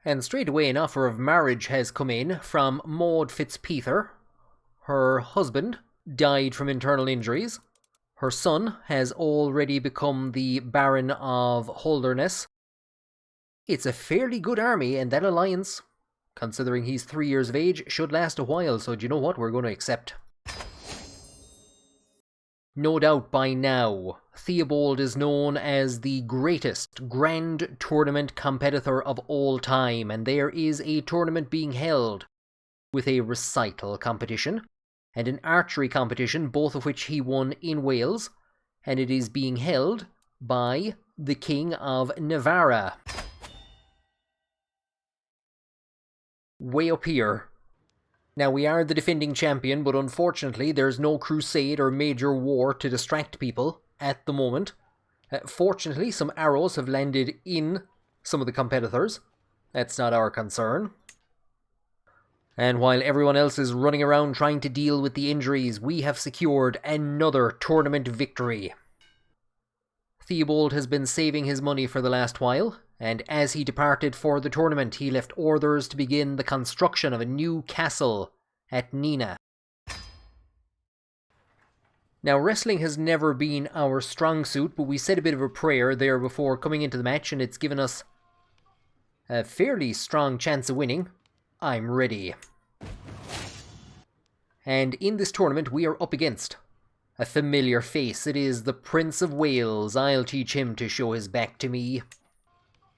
And straight away an offer of marriage has come in from Maud Fitzpeter. Her husband died from internal injuries. Her son has already become the Baron of Holderness. It's a fairly good army, and that alliance Considering he's 3 years of age, should last a while, so do you know what? We're going to accept. No doubt by now, Theobald is known as the greatest grand tournament competitor of all time, and there is a tournament being held with a recital competition and an archery competition, both of which he won in Wales, and it is being held by the King of Navarra. Way up here. Now, we are the defending champion, but unfortunately there's no crusade or major war to distract people at the moment. Fortunately, some arrows have landed in some of the competitors. That's not our concern. And while everyone else is running around trying to deal with the injuries, we have secured another tournament victory. Theobald has been saving his money for the last while, and as he departed for the tournament, he left orders to begin the construction of a new castle at Nina. Now, wrestling has never been our strong suit, but we said a bit of a prayer there before coming into the match, and it's given us a fairly strong chance of winning. I'm ready. And in this tournament, we are up against a familiar face. It is the Prince of Wales. I'll teach him to show his back to me.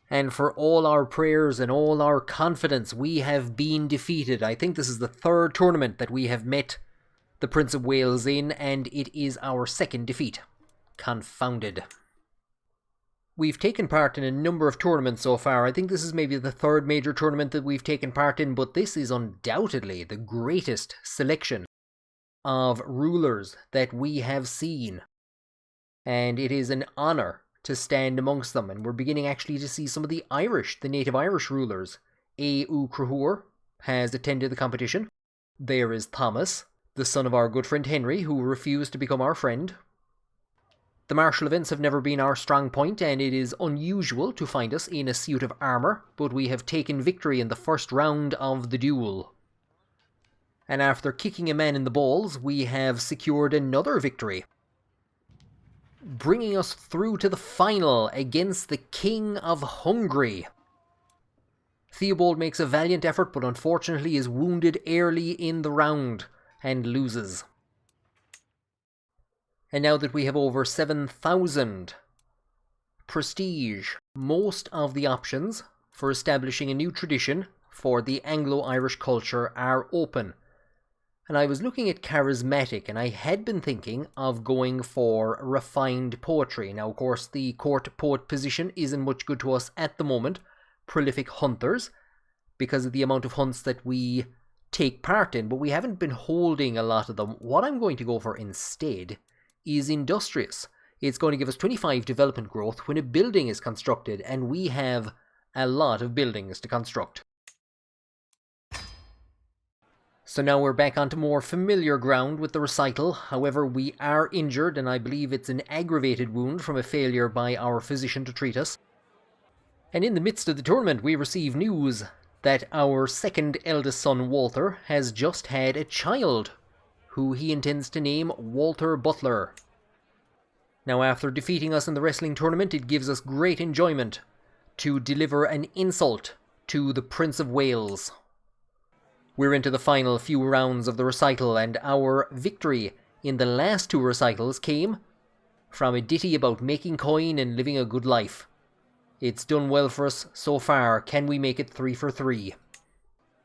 And for all our prayers and all our confidence, we have been defeated. I think this is the third tournament that we have met the Prince of Wales in, and it is our second defeat. Confounded. We've taken part in a number of tournaments so far. I think this is maybe the third major tournament that we've taken part in, but this is undoubtedly the greatest selection of rulers that we have seen. And it is an honour to stand amongst them, and we're beginning actually to see some of the Irish, the native Irish rulers. A. U. Crahur has attended the competition. There is Thomas, the son of our good friend Henry, who refused to become our friend. The martial events have never been our strong point, and it is unusual to find us in a suit of armour, but we have taken victory in the first round of the duel. And after kicking a man in the balls, we have secured another victory, bringing us through to the final against the King of Hungary. Theobald makes a valiant effort, but unfortunately is wounded early in the round and loses. And now that we have over 7,000 prestige, most of the options for establishing a new tradition for the Anglo-Irish culture are open. And I was looking at charismatic, and I had been thinking of going for refined poetry. Now, of course, the court poet position isn't much good to us at the moment. Prolific hunters, because of the amount of hunts that we take part in, but we haven't been holding a lot of them. What I'm going to go for instead is industrious. It's going to give us 25 development growth when a building is constructed, and we have a lot of buildings to construct. So now we're back onto more familiar ground with the recital. However, we are injured, and I believe it's an aggravated wound from a failure by our physician to treat us. And in the midst of the tournament, we receive news that our second eldest son, Walter, has just had a child, who he intends to name Walter Butler. Now, after defeating us in the wrestling tournament, it gives us great enjoyment to deliver an insult to the Prince of Wales. We're into the final few rounds of the recital, and our victory in the last two recitals came from a ditty about making coin and living a good life. It's done well for us so far. Can we make it 3 for 3?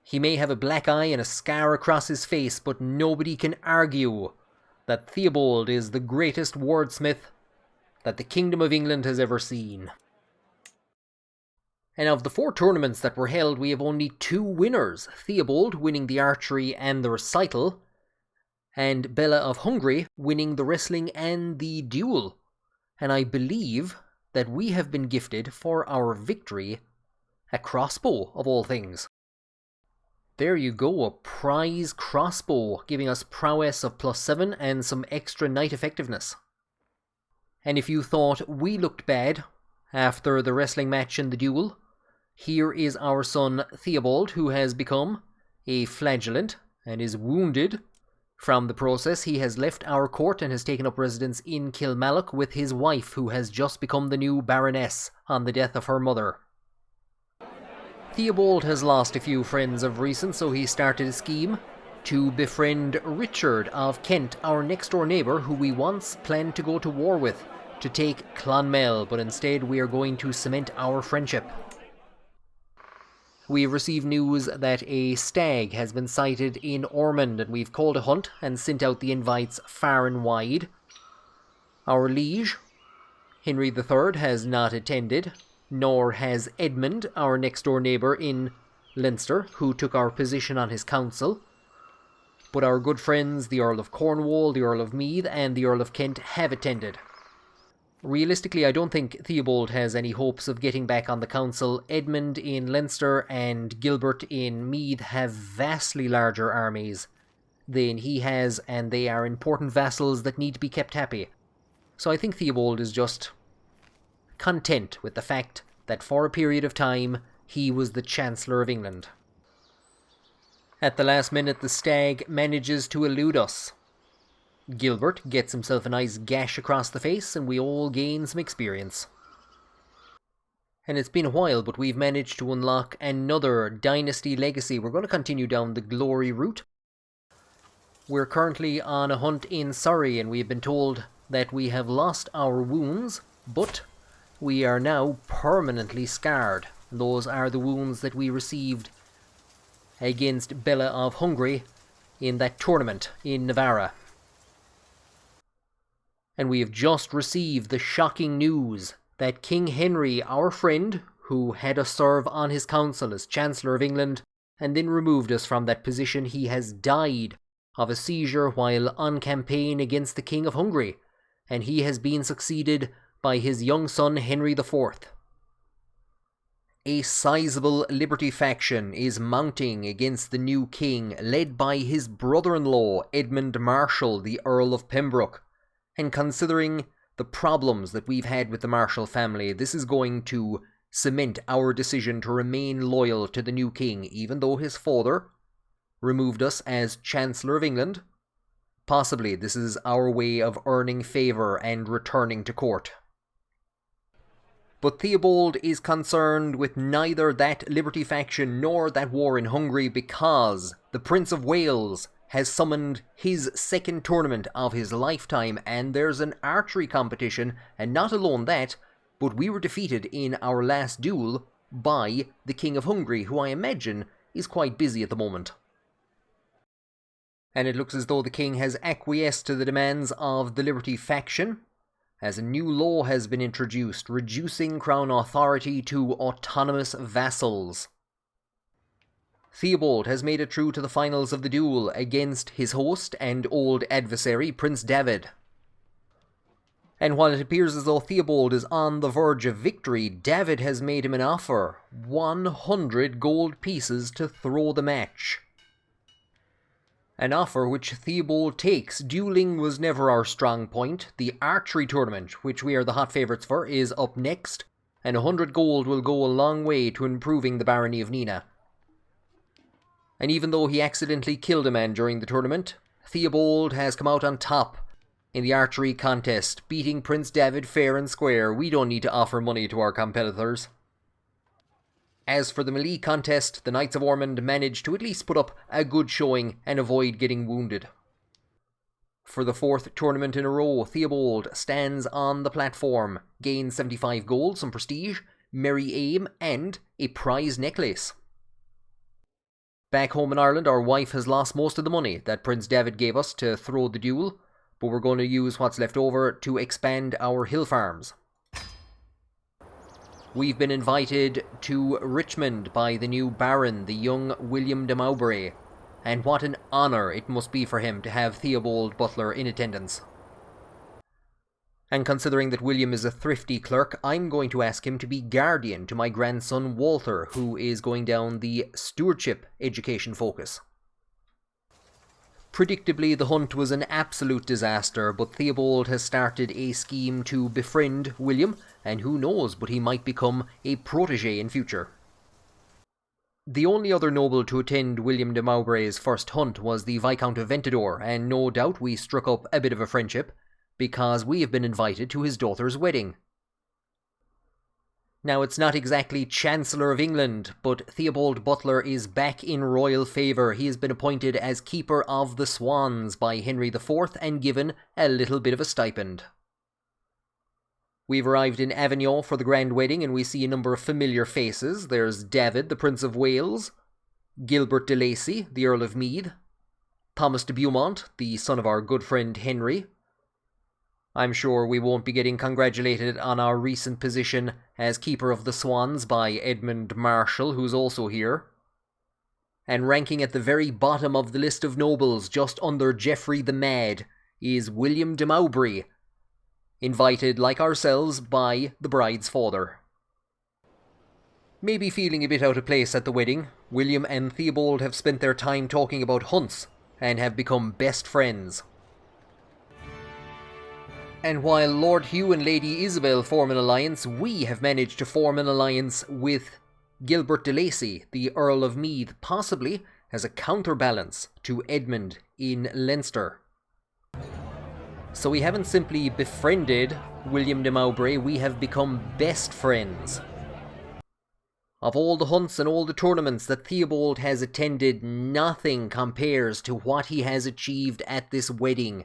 He may have a black eye and a scar across his face, but nobody can argue that Theobald is the greatest wordsmith that the Kingdom of England has ever seen. And of the 4 tournaments that were held, we have only 2 winners. Theobald winning the archery and the recital, and Bella of Hungary winning the wrestling and the duel. And I believe that we have been gifted for our victory a crossbow, of all things. There you go, a prize crossbow, giving us prowess of +7 and some extra knight effectiveness. And if you thought we looked bad after the wrestling match and the duel, here is our son Theobald, who has become a flagellant and is wounded from the process. He has left our court and has taken up residence in Kilmallock with his wife, who has just become the new Baroness on the death of her mother. Theobald has lost a few friends of recent, so he started a scheme to befriend Richard of Kent, our next door neighbour, who we once planned to go to war with, to take Clonmel, but instead we are going to cement our friendship. We've received news that a stag has been sighted in Ormond, and we've called a hunt and sent out the invites far and wide. Our liege, Henry III, has not attended, nor has Edmund, our next door neighbour in Leinster, who took our position on his council. But our good friends, the Earl of Cornwall, the Earl of Meath, and the Earl of Kent have attended. Realistically, I don't think Theobald has any hopes of getting back on the council. Edmund in Leinster and Gilbert in Meath have vastly larger armies than he has, and they are important vassals that need to be kept happy. So I think Theobald is just content with the fact that for a period of time he was the Chancellor of England. At the last minute, the stag manages to elude us. Gilbert gets himself a nice gash across the face, and we all gain some experience. And it's been a while, but we've managed to unlock another dynasty legacy. We're going to continue down the glory route. We're currently on a hunt in Surrey, and we've been told that we have lost our wounds, but we are now permanently scarred. Those are the wounds that we received against Bella of Hungary in that tournament in Navarra. And we have just received the shocking news that King Henry, our friend, who had us serve on his council as Chancellor of England and then removed us from that position, he has died of a seizure while on campaign against the King of Hungary, and he has been succeeded by his young son Henry IV. A sizable Liberty faction is mounting against the new king, led by his brother-in-law Edmund Marshall, the Earl of Pembroke. And considering the problems that we've had with the Marshall family, this is going to cement our decision to remain loyal to the new king, even though his father removed us as Chancellor of England. Possibly this is our way of earning favour and returning to court. But Theobald is concerned with neither that Liberty faction nor that war in Hungary, because the Prince of Wales has summoned his second tournament of his lifetime, and there's an archery competition, and not alone that, but we were defeated in our last duel by the King of Hungary, who I imagine is quite busy at the moment. And it looks as though the king has acquiesced to the demands of the Liberty faction, as a new law has been introduced, reducing crown authority to autonomous vassals. Theobald has made it through to the finals of the duel against his host and old adversary, Prince David. And while it appears as though Theobald is on the verge of victory, David has made him an offer, 100 gold pieces to throw the match. An offer which Theobald takes. Dueling was never our strong point. The archery tournament, which we are the hot favourites for, is up next, and 100 gold will go a long way to improving the barony of Nina. And even though he accidentally killed a man during the tournament, Theobald has come out on top in the archery contest, beating Prince David fair and square. We don't need to offer money to our competitors. As for the melee contest, the Knights of Ormond managed to at least put up a good showing and avoid getting wounded. For the fourth tournament in a row, Theobald stands on the platform, gains 75 gold, some prestige, merry aim, and a prize necklace. Back home in Ireland, our wife has lost most of the money that Prince David gave us to throw the duel, but we're going to use what's left over to expand our hill farms. We've been invited to Richmond by the new Baron, the young William de Mowbray, and what an honour it must be for him to have Theobald Butler in attendance. And considering that William is a thrifty clerk, I'm going to ask him to be guardian to my grandson Walter, who is going down the stewardship education focus. Predictably, the hunt was an absolute disaster, but Theobald has started a scheme to befriend William, and who knows, but he might become a protégé in future. The only other noble to attend William de Mowbray's first hunt was the Viscount of Ventador, and no doubt we struck up a bit of a friendship, because we have been invited to his daughter's wedding. Now, it's not exactly Chancellor of England, but Theobald Butler is back in royal favour. He has been appointed as Keeper of the Swans by Henry IV and given a little bit of a stipend. We've arrived in Avignon for the grand wedding and we see a number of familiar faces. There's David, the Prince of Wales, Gilbert de Lacy, the Earl of Meath, Thomas de Beaumont, the son of our good friend Henry. I'm sure we won't be getting congratulated on our recent position as Keeper of the Swans by Edmund Marshall, who's also here. And ranking at the very bottom of the list of nobles, just under Geoffrey the Mad, is William de Mowbray, invited like ourselves by the bride's father. Maybe feeling a bit out of place at the wedding, William and Theobald have spent their time talking about hunts and have become best friends. And while Lord Hugh and Lady Isabel form an alliance, we have managed to form an alliance with Gilbert de Lacy, the Earl of Meath, possibly as a counterbalance to Edmund in Leinster. So we haven't simply befriended William de Mowbray, we have become best friends. Of all the hunts and all the tournaments that Theobald has attended, nothing compares to what he has achieved at this wedding.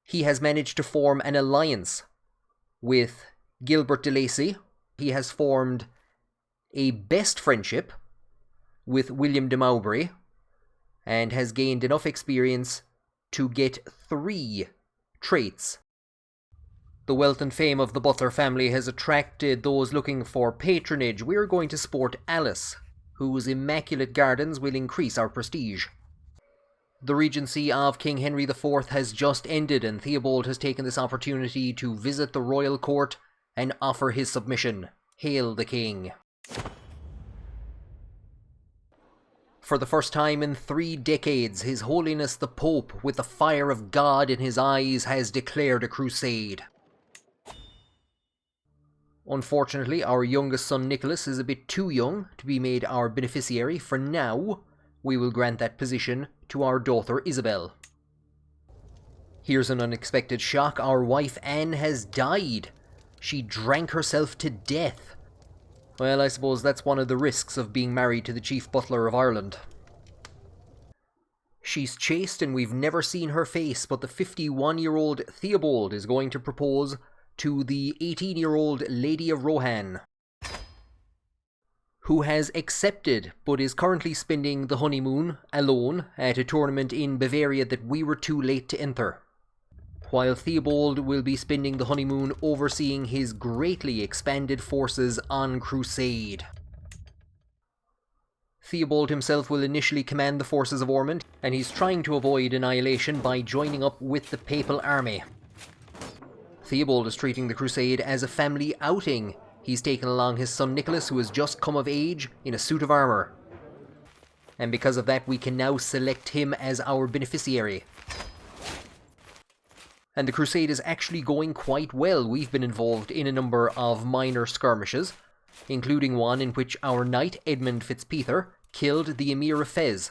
He has managed to form an alliance with Gilbert de Lacy. He has formed a best friendship with William de Mowbray and has gained enough experience to get 3 traits. The wealth and fame of the Butler family has attracted those looking for patronage. We're going to sport Alice, whose immaculate gardens will increase our prestige. The regency of King Henry IV has just ended, and Theobald has taken this opportunity to visit the royal court and offer his submission. Hail the king. For the first time in 3 decades, His Holiness the Pope, with the fire of God in his eyes, has declared a crusade. Unfortunately, our youngest son Nicholas is a bit too young to be made our beneficiary. For now, we will grant that position to our daughter Isabel. Here's an unexpected shock. Our wife Anne has died. She drank herself to death. Well, I suppose that's one of the risks of being married to the Chief Butler of Ireland. She's chaste and we've never seen her face, but the 51-year-old Theobald is going to propose to the 18-year-old Lady of Rohan, who has accepted but is currently spending the honeymoon alone at a tournament in Bavaria that we were too late to enter, while Theobald will be spending the honeymoon overseeing his greatly expanded forces on Crusade. Theobald himself will initially command the forces of Ormond, and he's trying to avoid annihilation by joining up with the Papal army. Theobald is treating the Crusade as a family outing. He's taken along his son Nicholas, who has just come of age, in a suit of armour. And because of that, we can now select him as our beneficiary. And the Crusade is actually going quite well. We've been involved in a number of minor skirmishes, including one in which our knight, Edmund Fitzpeter, killed the Emir of Fez.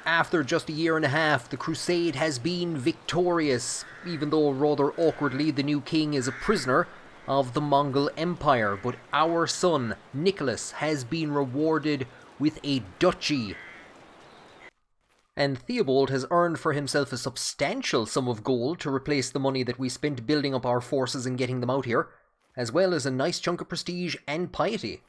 After just a year and a half, the Crusade has been victorious, even though rather awkwardly the new king is a prisoner of the Mongol Empire, but our son, Nicholas, has been rewarded with a duchy. And Theobald has earned for himself a substantial sum of gold to replace the money that we spent building up our forces and getting them out here, as well as a nice chunk of prestige and piety.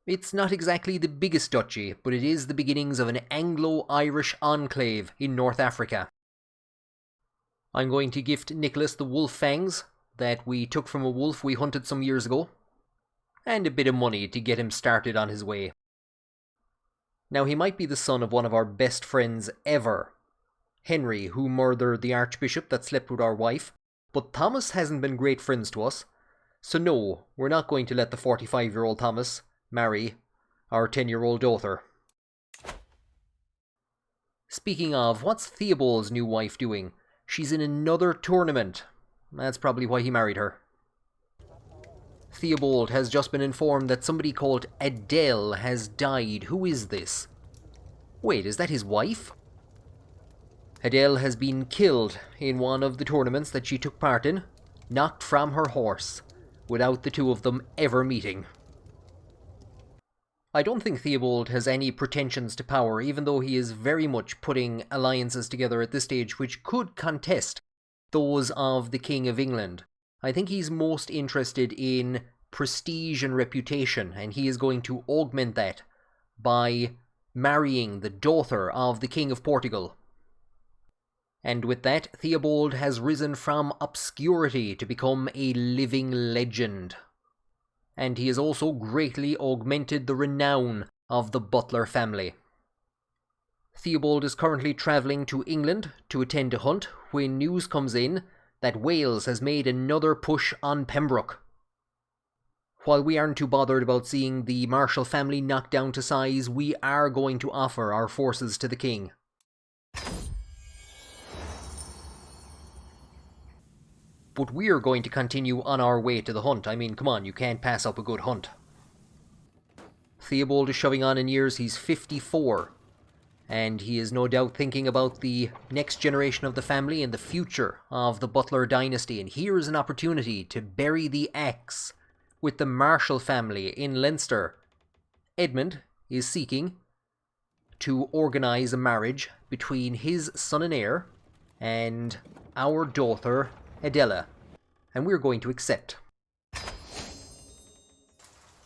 It's not exactly the biggest duchy, but it is the beginnings of an Anglo-Irish enclave in North Africa. I'm going to gift Nicholas the wolf fangs that we took from a wolf we hunted some years ago, and a bit of money to get him started on his way. Now, he might be the son of one of our best friends ever, Henry, who murdered the archbishop that slept with our wife, but Thomas hasn't been great friends to us, so no, we're not going to let the 45-year-old Thomas marry our 10-year-old daughter. Speaking of, what's Theobald's new wife doing? She's in another tournament. That's probably why he married her. Theobald has just been informed that somebody called Adele has died. Who is this? Wait, is that his wife? Adele has been killed in one of the tournaments that she took part in. knocked from her horse, without the two of them ever meeting. I don't think Theobald has any pretensions to power, even though he is very much putting alliances together at this stage which could contest those of the King of England. I think he's most interested in prestige and reputation, and he is going to augment that by marrying the daughter of the King of Portugal. And with that, Theobald has risen from obscurity to become a living legend. And he has also greatly augmented the renown of the Butler family. Theobald is currently travelling to England to attend a hunt when news comes in that Wales has made another push on Pembroke. While we aren't too bothered about seeing the Marshall family knocked down to size, we are going to offer our forces to the king. But we're going to continue on our way to the hunt. I mean, come on, you can't pass up a good hunt. Theobald is shoving on in years. He's 54. And he is no doubt thinking about the next generation of the family and the future of the Butler dynasty. And here is an opportunity to bury the axe with the Marshall family in Leinster. Edmund is seeking to organise a marriage between his son and heir and our daughter Adela, and we're going to accept.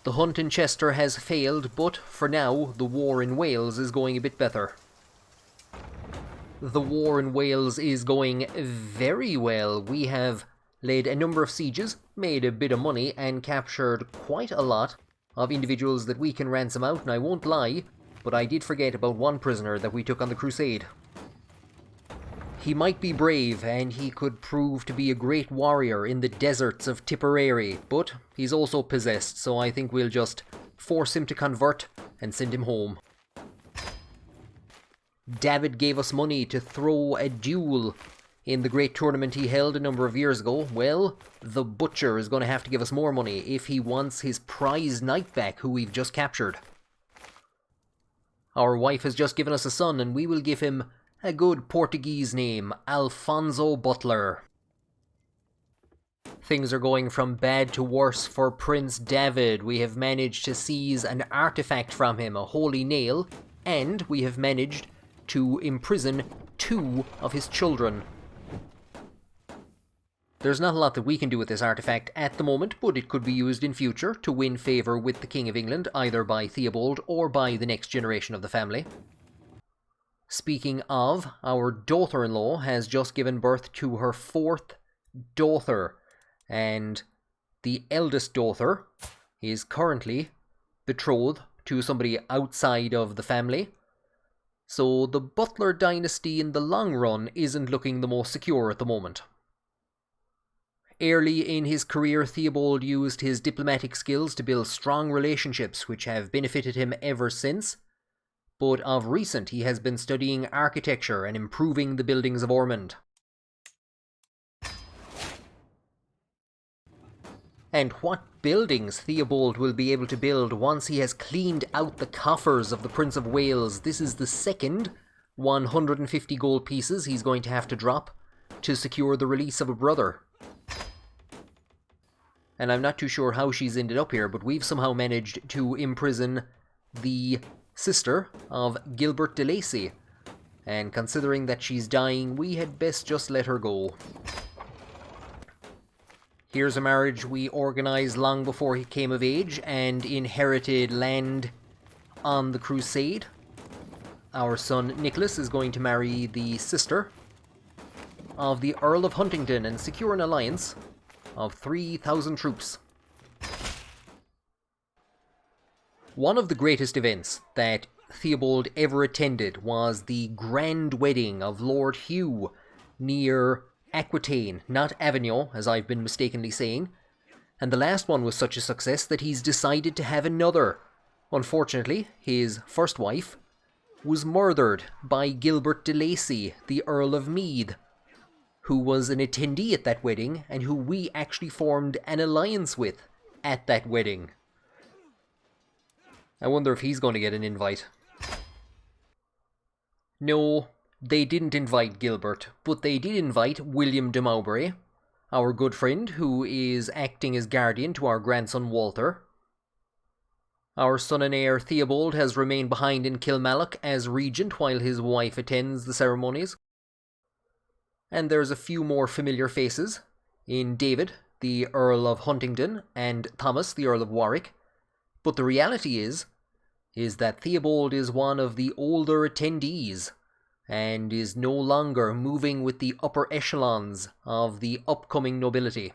The hunt in Chester has failed, but for now the war in Wales is going a bit better. The war in Wales is going very well. We have led a number of sieges, made a bit of money, and captured quite a lot of individuals that we can ransom out, and I won't lie, but I did forget about one prisoner that we took on the Crusade. He might be brave, and he could prove to be a great warrior in the deserts of Tipperary, but he's also possessed, so I think we'll just force him to convert and send him home. David gave us money to throw a duel in the great tournament he held a number of years ago. Well, the butcher is going to have to give us more money if he wants his prize knight back, who we've just captured. Our wife has just given us a son, and we will give him a good Portuguese name, Alfonso Butler. Things are going from bad to worse for Prince David. We have managed to seize an artifact from him, a holy nail, and we have managed to imprison 2 of his children. There's not a lot that we can do with this artifact at the moment, but it could be used in future to win favour with the King of England, either by Theobald or by the next generation of the family. Speaking of, our daughter-in-law has just given birth to her 4th daughter, and the eldest daughter is currently betrothed to somebody outside of the family. So the Butler dynasty in the long run isn't looking the most secure at the moment. Early in his career, Theobald used his diplomatic skills to build strong relationships which have benefited him ever since. But of recent he has been studying architecture and improving the buildings of Ormond. And what buildings Theobald will be able to build once he has cleaned out the coffers of the Prince of Wales. This is the second 150 gold pieces he's going to have to drop to secure the release of a brother. And I'm not too sure how she's ended up here, but we've somehow managed to imprison the sister of Gilbert de Lacy, and considering that she's dying, we had best just let her go. Here's a marriage we organised long before he came of age and inherited land on the Crusade. Our son Nicholas is going to marry the sister of the Earl of Huntingdon and secure an alliance of 3,000 troops. One of the greatest events that Theobald ever attended was the grand wedding of Lord Hugh near Aquitaine, not Avignon, as I've been mistakenly saying. And the last one was such a success that he's decided to have another. Unfortunately, his first wife was murdered by Gilbert de Lacy, the Earl of Meath, who was an attendee at that wedding and who we actually formed an alliance with at that wedding. I wonder if he's going to get an invite. No, they didn't invite Gilbert, but they did invite William de Mowbray, our good friend, who is acting as guardian to our grandson Walter. Our son and heir Theobald has remained behind in Kilmallock as regent while his wife attends the ceremonies. And there's a few more familiar faces in David, the Earl of Huntingdon, and Thomas, the Earl of Warwick. But the reality is that Theobald is one of the older attendees and is no longer moving with the upper echelons of the upcoming nobility.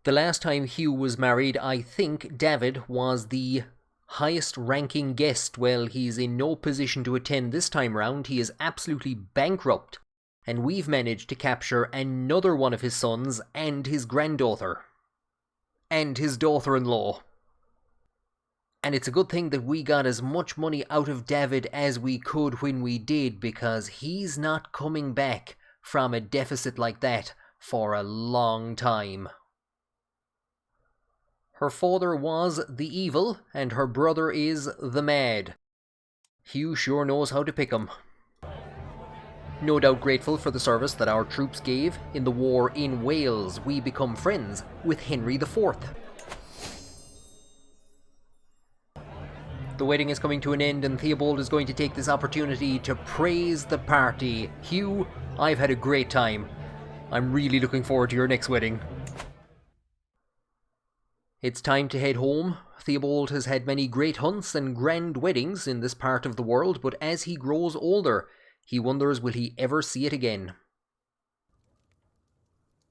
The last time Hugh was married, I think David was the highest ranking guest. Well, he's in no position to attend this time round. He is absolutely bankrupt, and we've managed to capture another one of his sons and his granddaughter. And his daughter-in-law. And it's a good thing that we got as much money out of David as we could when we did, because he's not coming back from a deficit like that for a long time. Her father was the evil, and her brother is the mad. Hugh sure knows how to pick 'em. No doubt grateful for the service that our troops gave in the war in Wales, we become friends with Henry IV. The wedding is coming to an end, and Theobald is going to take this opportunity to praise the party. Hugh, I've had a great time. I'm really looking forward to your next wedding. It's time to head home. Theobald has had many great hunts and grand weddings in this part of the world, but as he grows older, he wonders will he ever see it again.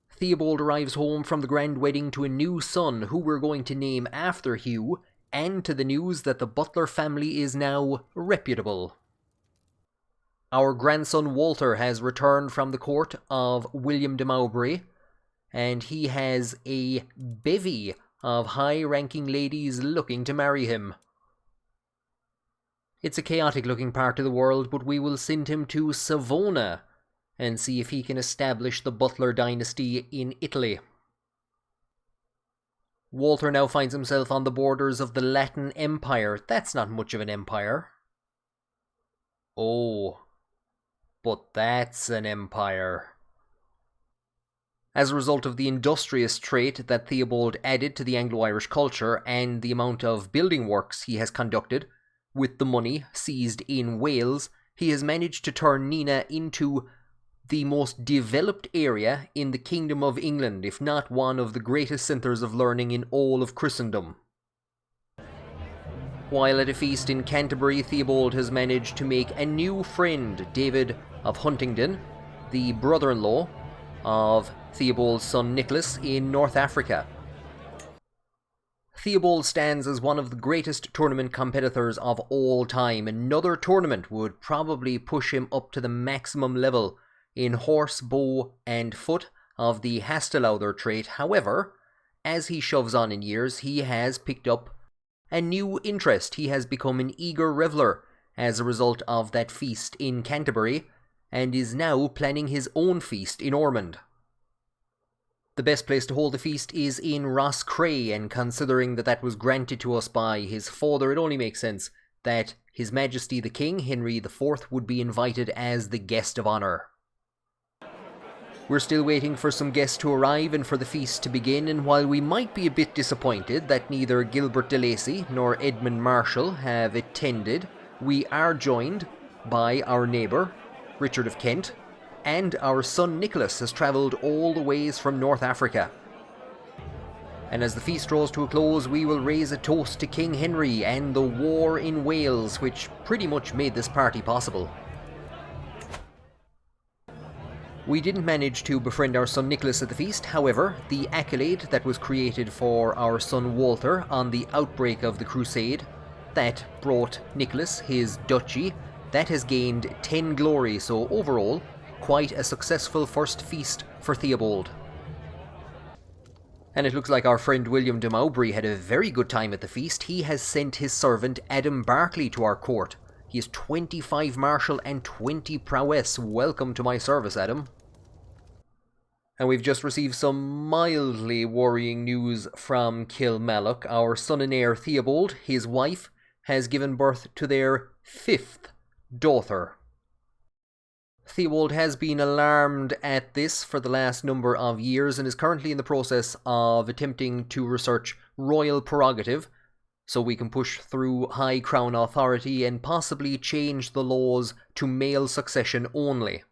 Theobald arrives home from the grand wedding to a new son who we're going to name after Hugh, and to the news that the Butler family is now reputable. Our grandson Walter has returned from the court of William de Mowbray, and he has a bevy of high-ranking ladies looking to marry him. It's a chaotic-looking part of the world, but we will send him to Savona and see if he can establish the Butler dynasty in Italy. Walter now finds himself on the borders of the Latin Empire. That's not much of an empire. Oh, but that's an empire. As a result of the industrious trait that Theobald added to the Anglo-Irish culture and the amount of building works he has conducted, with the money seized in Wales, he has managed to turn Nina into the most developed area in the Kingdom of England, if not one of the greatest centres of learning in all of Christendom. While at a feast in Canterbury, Theobald has managed to make a new friend, David of Huntingdon, the brother-in-law of Theobald's son Nicholas in North Africa. Theobald stands as one of the greatest tournament competitors of all time. Another tournament would probably push him up to the maximum level in horse, bow and foot of the Hastelauder trait. However, as he shoves on in years, he has picked up a new interest. He has become an eager reveller as a result of that feast in Canterbury, and is now planning his own feast in Ormond. The best place to hold the feast is in Roscrea, and considering that that was granted to us by his father, it only makes sense that His Majesty the King, Henry IV, would be invited as the guest of honour. We're still waiting for some guests to arrive and for the feast to begin, and while we might be a bit disappointed that neither Gilbert de Lacy nor Edmund Marshall have attended, we are joined by our neighbour, Richard of Kent, and our son Nicholas has travelled all the ways from North Africa. And as the feast draws to a close, we will raise a toast to King Henry and the war in Wales, which pretty much made this party possible. We didn't manage to befriend our son Nicholas at the feast. However, the accolade that was created for our son Walter on the outbreak of the Crusade, that brought Nicholas his duchy, that has gained 10 glory, so overall, quite a successful first feast for Theobald. And it looks like our friend William de Mowbray had a very good time at the feast. He has sent his servant Adam Barclay to our court. He has 25 martial and 20 prowess. Welcome to my service, Adam. And we've just received some mildly worrying news from Kilmallock. Our son and heir Theobald, his wife, has given birth to their 5th daughter. Theobald has been alarmed at this for the last number of years and is currently in the process of attempting to research royal prerogative so we can push through high crown authority and possibly change the laws to male succession only.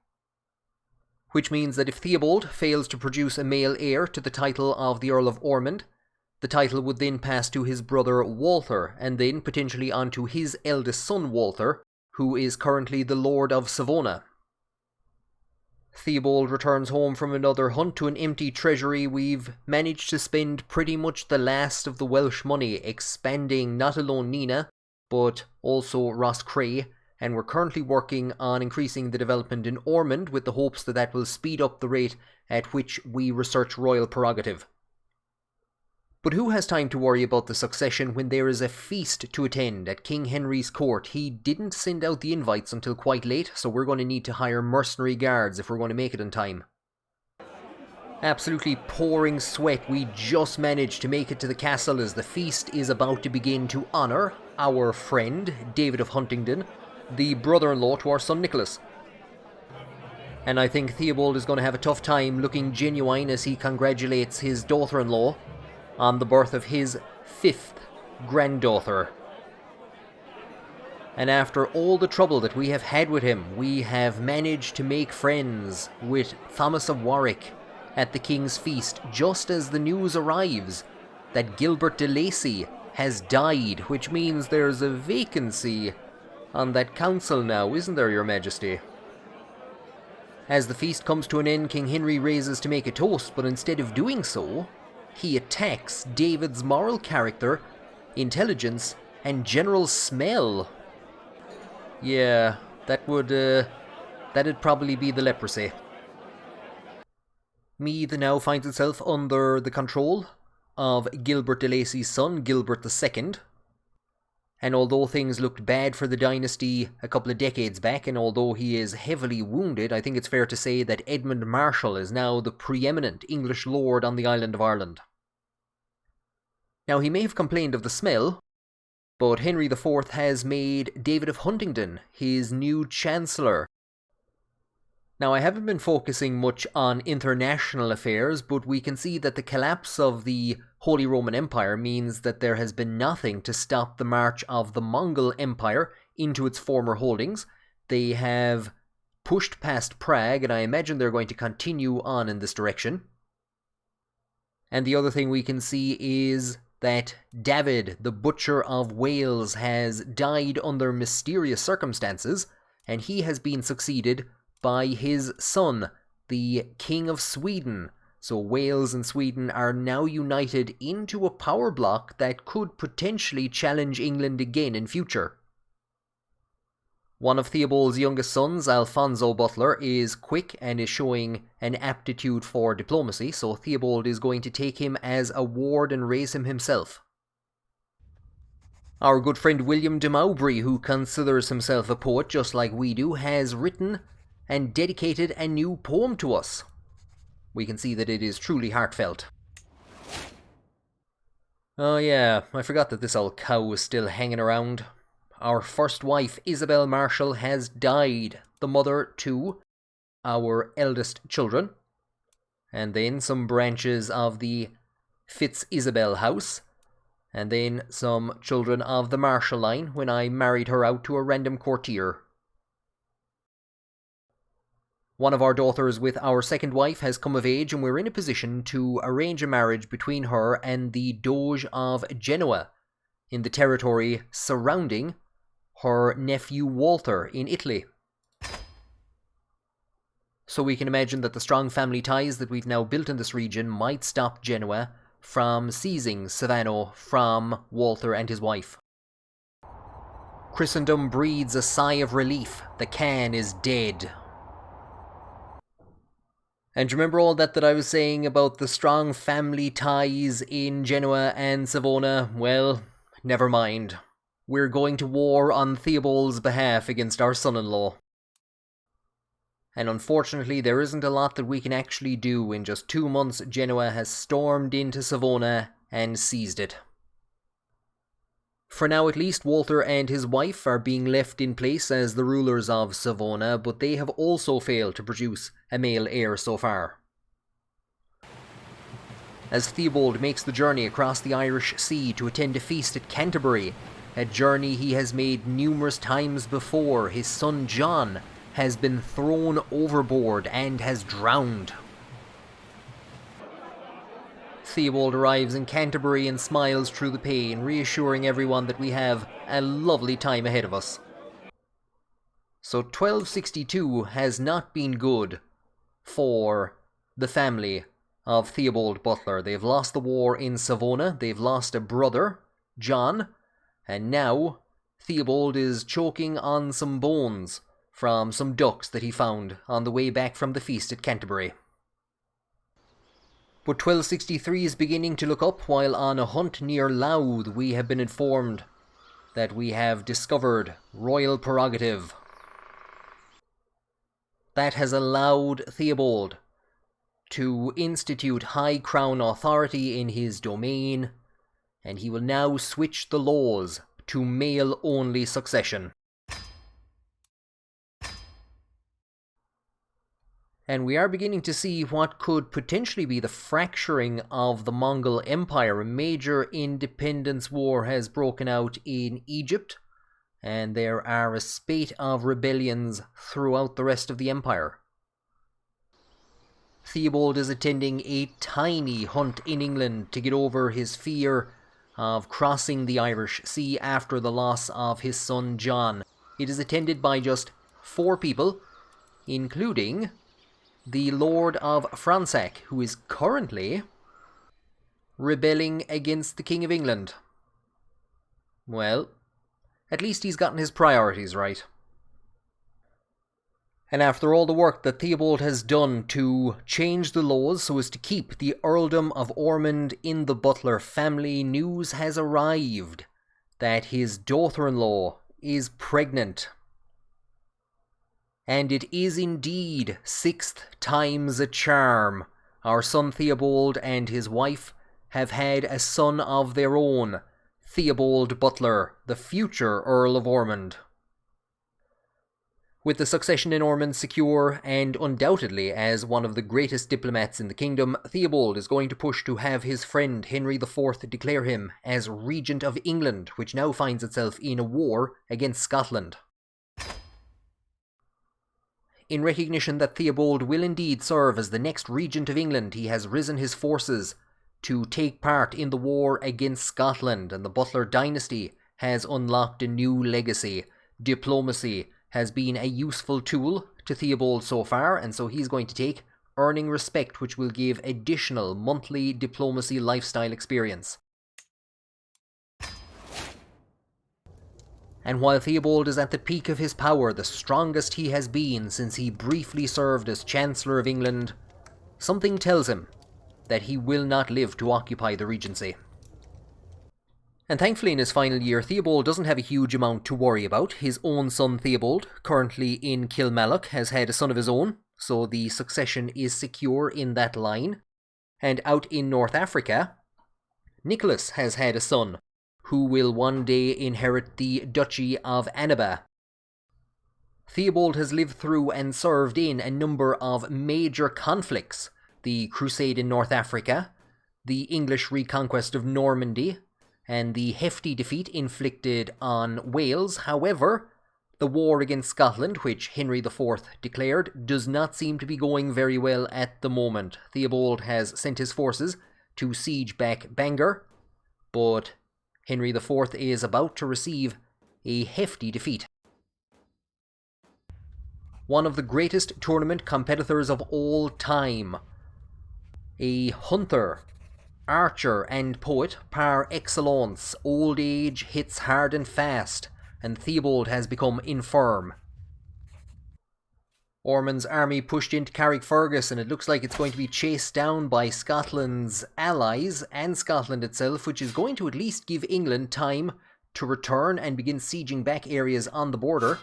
Which means that if Theobald fails to produce a male heir to the title of the Earl of Ormond, the title would then pass to his brother Walter, and then potentially onto his eldest son Walter, who is currently the Lord of Savona. Theobald returns home from another hunt to an empty treasury. We've managed to spend pretty much the last of the Welsh money expanding not alone Nina, but also Roscrea, and we're currently working on increasing the development in Ormond with the hopes that that will speed up the rate at which we research royal prerogative. But who has time to worry about the succession when there is a feast to attend at King Henry's court? He didn't send out the invites until quite late, so we're going to need to hire mercenary guards if we're going to make it in time. Absolutely pouring sweat, we just managed to make it to the castle as the feast is about to begin to honour our friend, David of Huntingdon, the brother-in-law to our son Nicholas. And I think Theobald is going to have a tough time looking genuine as he congratulates his daughter-in-law on the birth of his 5th granddaughter. And after all the trouble that we have had with him, we have managed to make friends with Thomas of Warwick at the King's feast just as the news arrives that Gilbert de Lacy has died, which means there's a vacancy on that council now, isn't there, Your Majesty? As the feast comes to an end, King Henry raises to make a toast, but instead of doing so, he attacks David's moral character, intelligence, and general smell. Yeah, that'd probably be the leprosy. Meath now finds itself under the control of Gilbert de Lacy's son, Gilbert II. And although things looked bad for the dynasty a couple of decades back, and although he is heavily wounded, I think it's fair to say that Edmund Marshall is now the preeminent English lord on the island of Ireland. Now, he may have complained of the smell, but Henry IV has made David of Huntingdon his new Chancellor. Now, I haven't been focusing much on international affairs, but we can see that the collapse of the Holy Roman Empire means that there has been nothing to stop the march of the Mongol Empire into its former holdings. They have pushed past Prague, and I imagine they're going to continue on in this direction. And the other thing we can see is that David, the Butcher of Wales, has died under mysterious circumstances, and he has been succeeded by his son, the King of Sweden. So Wales and Sweden are now united into a power bloc that could potentially challenge England again in future. One of Theobald's youngest sons, Alfonso Butler, is quick and is showing an aptitude for diplomacy, so Theobald is going to take him as a ward and raise him himself. Our good friend William de Mowbray, who considers himself a poet just like we do, has written and dedicated a new poem to us. We can see that it is truly heartfelt. Oh yeah, I forgot that this old cow was still hanging around. Our first wife, Isabel Marshall, has died, the mother to our eldest children, and then some branches of the Fitz-Isabel house, and then some children of the Marshall line when I married her out to a random courtier. One of our daughters with our second wife has come of age, and we're in a position to arrange a marriage between her and the Doge of Genoa in the territory surrounding her nephew Walter in Italy. So we can imagine that the strong family ties that we've now built in this region might stop Genoa from seizing Savano from Walter and his wife. Christendom breathes a sigh of relief. The Khan is dead. And remember all that I was saying about the strong family ties in Genoa and Savona? Well, never mind. We're going to war on Theobald's behalf against our son-in-law. And unfortunately, there isn't a lot that we can actually do. In just 2 months, Genoa has stormed into Savona and seized it. For now at least, Walter and his wife are being left in place as the rulers of Savona, but they have also failed to produce a male heir so far. As Theobald makes the journey across the Irish Sea to attend a feast at Canterbury, a journey he has made numerous times before, his son John has been thrown overboard and has drowned. Theobald arrives in Canterbury and smiles through the pain, reassuring everyone that we have a lovely time ahead of us. So 1262 has not been good for the family of Theobald Butler. They've lost the war in Savona, they've lost a brother, John, and now Theobald is choking on some bones from some ducks that he found on the way back from the feast at Canterbury. But 1263 is beginning to look up while on a hunt near Louth we have been informed that we have discovered royal prerogative. That has allowed Theobald to institute high crown authority in his domain, and he will now switch the laws to male-only succession. And we are beginning to see what could potentially be the fracturing of the Mongol Empire. A major independence war has broken out in Egypt, and there are a spate of rebellions throughout the rest of the empire. Theobald is attending a tiny hunt in England to get over his fear of crossing the Irish Sea after the loss of his son John. It is attended by just 4 people, including the Lord of Fronsac, who is currently rebelling against the King of England. Well, at least he's gotten his priorities right. And after all the work that Theobald has done to change the laws so as to keep the earldom of Ormond in the Butler family, news has arrived that his daughter-in-law is pregnant. And it is indeed 6th times a charm. Our son Theobald and his wife have had a son of their own, Theobald Butler, the future Earl of Ormond. With the succession in Ormond secure, and undoubtedly as one of the greatest diplomats in the kingdom, Theobald is going to push to have his friend Henry IV declare him as Regent of England, which now finds itself in a war against Scotland. In recognition that Theobald will indeed serve as the next Regent of England, he has risen his forces to take part in the war against Scotland, and the Butler dynasty has unlocked a new legacy. Diplomacy has been a useful tool to Theobald so far, and so he's going to take earning respect, which will give additional monthly diplomacy lifestyle experience. And while Theobald is at the peak of his power, the strongest he has been since he briefly served as Chancellor of England, something tells him that he will not live to occupy the regency. And thankfully in his final year, Theobald doesn't have a huge amount to worry about. His own son Theobald, currently in Kilmallock, has had a son of his own, so the succession is secure in that line. And out in North Africa, Nicholas has had a son, who will one day inherit the Duchy of Annaba. Theobald has lived through and served in a number of major conflicts: the Crusade in North Africa, the English reconquest of Normandy, and the hefty defeat inflicted on Wales. However, the war against Scotland, which Henry IV declared, does not seem to be going very well at the moment. Theobald has sent his forces to siege back Bangor, but Henry IV is about to receive a hefty defeat. One of the greatest tournament competitors of all time, a hunter, archer and poet par excellence, old age hits hard and fast, and Theobald has become infirm. Ormond's army pushed into Carrickfergus, and it looks like it's going to be chased down by Scotland's allies and Scotland itself, which is going to at least give England time to return and begin sieging back areas on the border.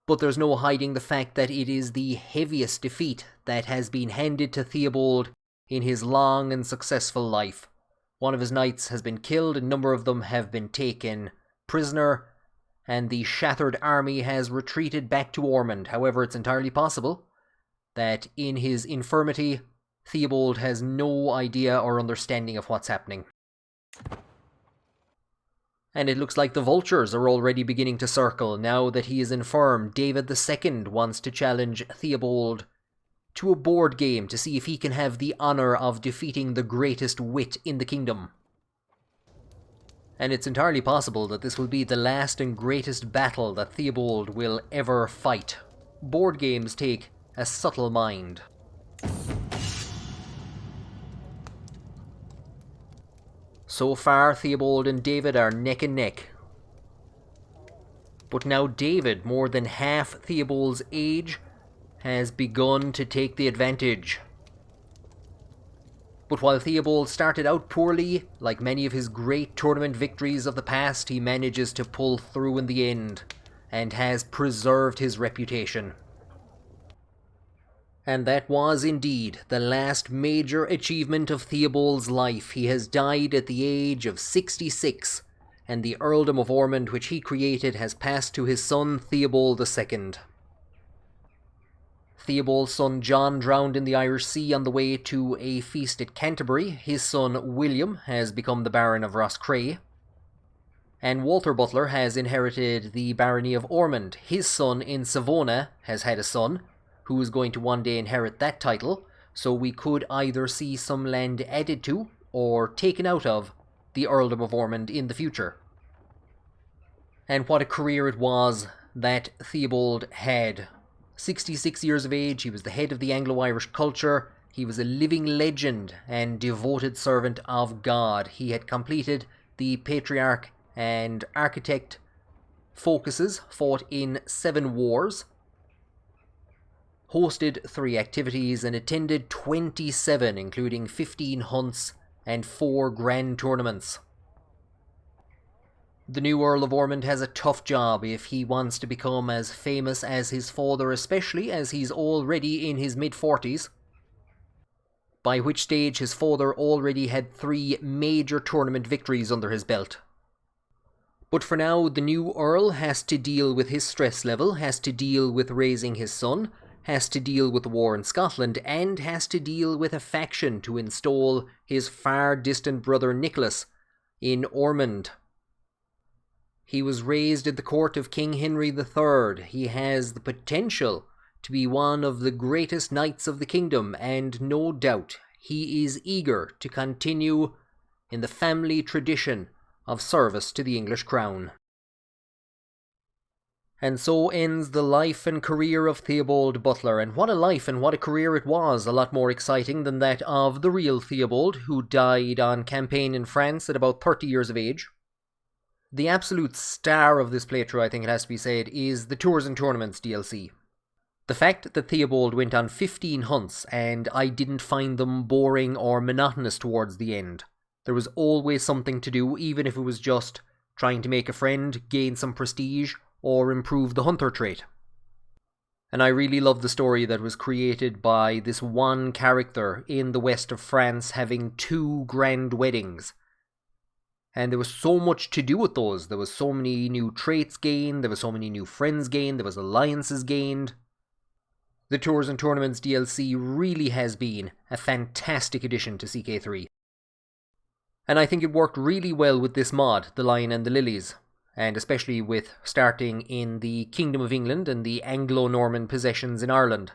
But there's no hiding the fact that it is the heaviest defeat that has been handed to Theobald in his long and successful life. One of his knights has been killed, a number of them have been taken prisoner, and the shattered army has retreated back to Ormond. However, it's entirely possible that in his infirmity, Theobald has no idea or understanding of what's happening. And it looks like the vultures are already beginning to circle. Now that he is infirm, David II wants to challenge Theobald to a board game to see if he can have the honour of defeating the greatest wit in the kingdom. And it's entirely possible that this will be the last and greatest battle that Theobald will ever fight. Board games take a subtle mind. So far, Theobald and David are neck and neck. But now David, more than half Theobald's age, has begun to take the advantage. But while Theobald started out poorly, like many of his great tournament victories of the past, he manages to pull through in the end, and has preserved his reputation. And that was indeed the last major achievement of Theobald's life. He has died at the age of 66, and the earldom of Ormond, which he created, has passed to his son Theobald II. Theobald's son John drowned in the Irish Sea on the way to a feast at Canterbury. His son William has become the Baron of Roscrea. And Walter Butler has inherited the barony of Ormond. His son in Savona has had a son, who is going to one day inherit that title, so we could either see some land added to, or taken out of, the earldom of Ormond in the future. And what a career it was that Theobald had. 66 years of age, he was the head of the Anglo-Irish culture, he was a living legend and devoted servant of God. He had completed the patriarch and architect focuses, fought in 7 wars, hosted 3 activities, and attended 27, including 15 hunts and 4 grand tournaments. The new Earl of Ormond has a tough job if he wants to become as famous as his father, especially as he's already in his mid-40s, by which stage his father already had 3 major tournament victories under his belt. But for now, the new Earl has to deal with his stress level, has to deal with raising his son, has to deal with the war in Scotland, and has to deal with a faction to install his far distant brother Nicholas in Ormond. He was raised at the court of King Henry III. He has the potential to be one of the greatest knights of the kingdom, and no doubt he is eager to continue in the family tradition of service to the English crown. And so ends the life and career of Theobald Butler, and what a life and what a career it was, a lot more exciting than that of the real Theobald, who died on campaign in France at about 30 years of age. The absolute star of this playthrough, I think it has to be said, is the Tours and Tournaments DLC. The fact that Theobald went on 15 hunts and I didn't find them boring or monotonous towards the end. There was always something to do, even if it was just trying to make a friend, gain some prestige, or improve the hunter trait. And I really love the story that was created by this one character in the west of France having 2 grand weddings. And there was so much to do with those. There was so many new traits gained, there was so many new friends gained, there was alliances gained. The Tours and Tournaments DLC really has been a fantastic addition to CK3. And I think it worked really well with this mod, The Lion and the Lilies, and especially with starting in the Kingdom of England and the Anglo-Norman possessions in Ireland.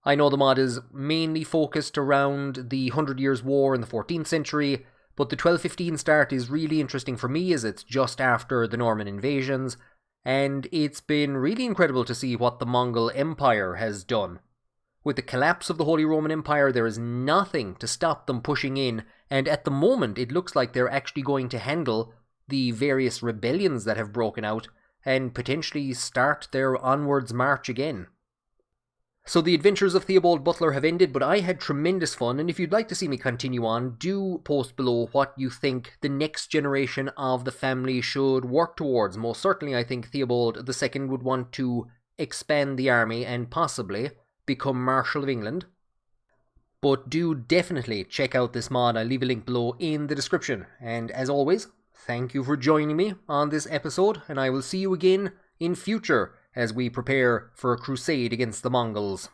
I know the mod is mainly focused around the 100 Years' War in the 14th century, but the 1215 start is really interesting for me as it's just after the Norman invasions, and it's been really incredible to see what the Mongol Empire has done. With the collapse of the Holy Roman Empire, there is nothing to stop them pushing in, and at the moment it looks like they're actually going to handle the various rebellions that have broken out and potentially start their onwards march again. So the adventures of Theobald Butler have ended, but I had tremendous fun, and if you'd like to see me continue on, do post below what you think the next generation of the family should work towards. Most certainly I think Theobald II would want to expand the army and possibly become Marshal of England. But do definitely check out this mod. I'll leave a link below in the description. And as always, thank you for joining me on this episode, and I will see you again in future as we prepare for a crusade against the Mongols.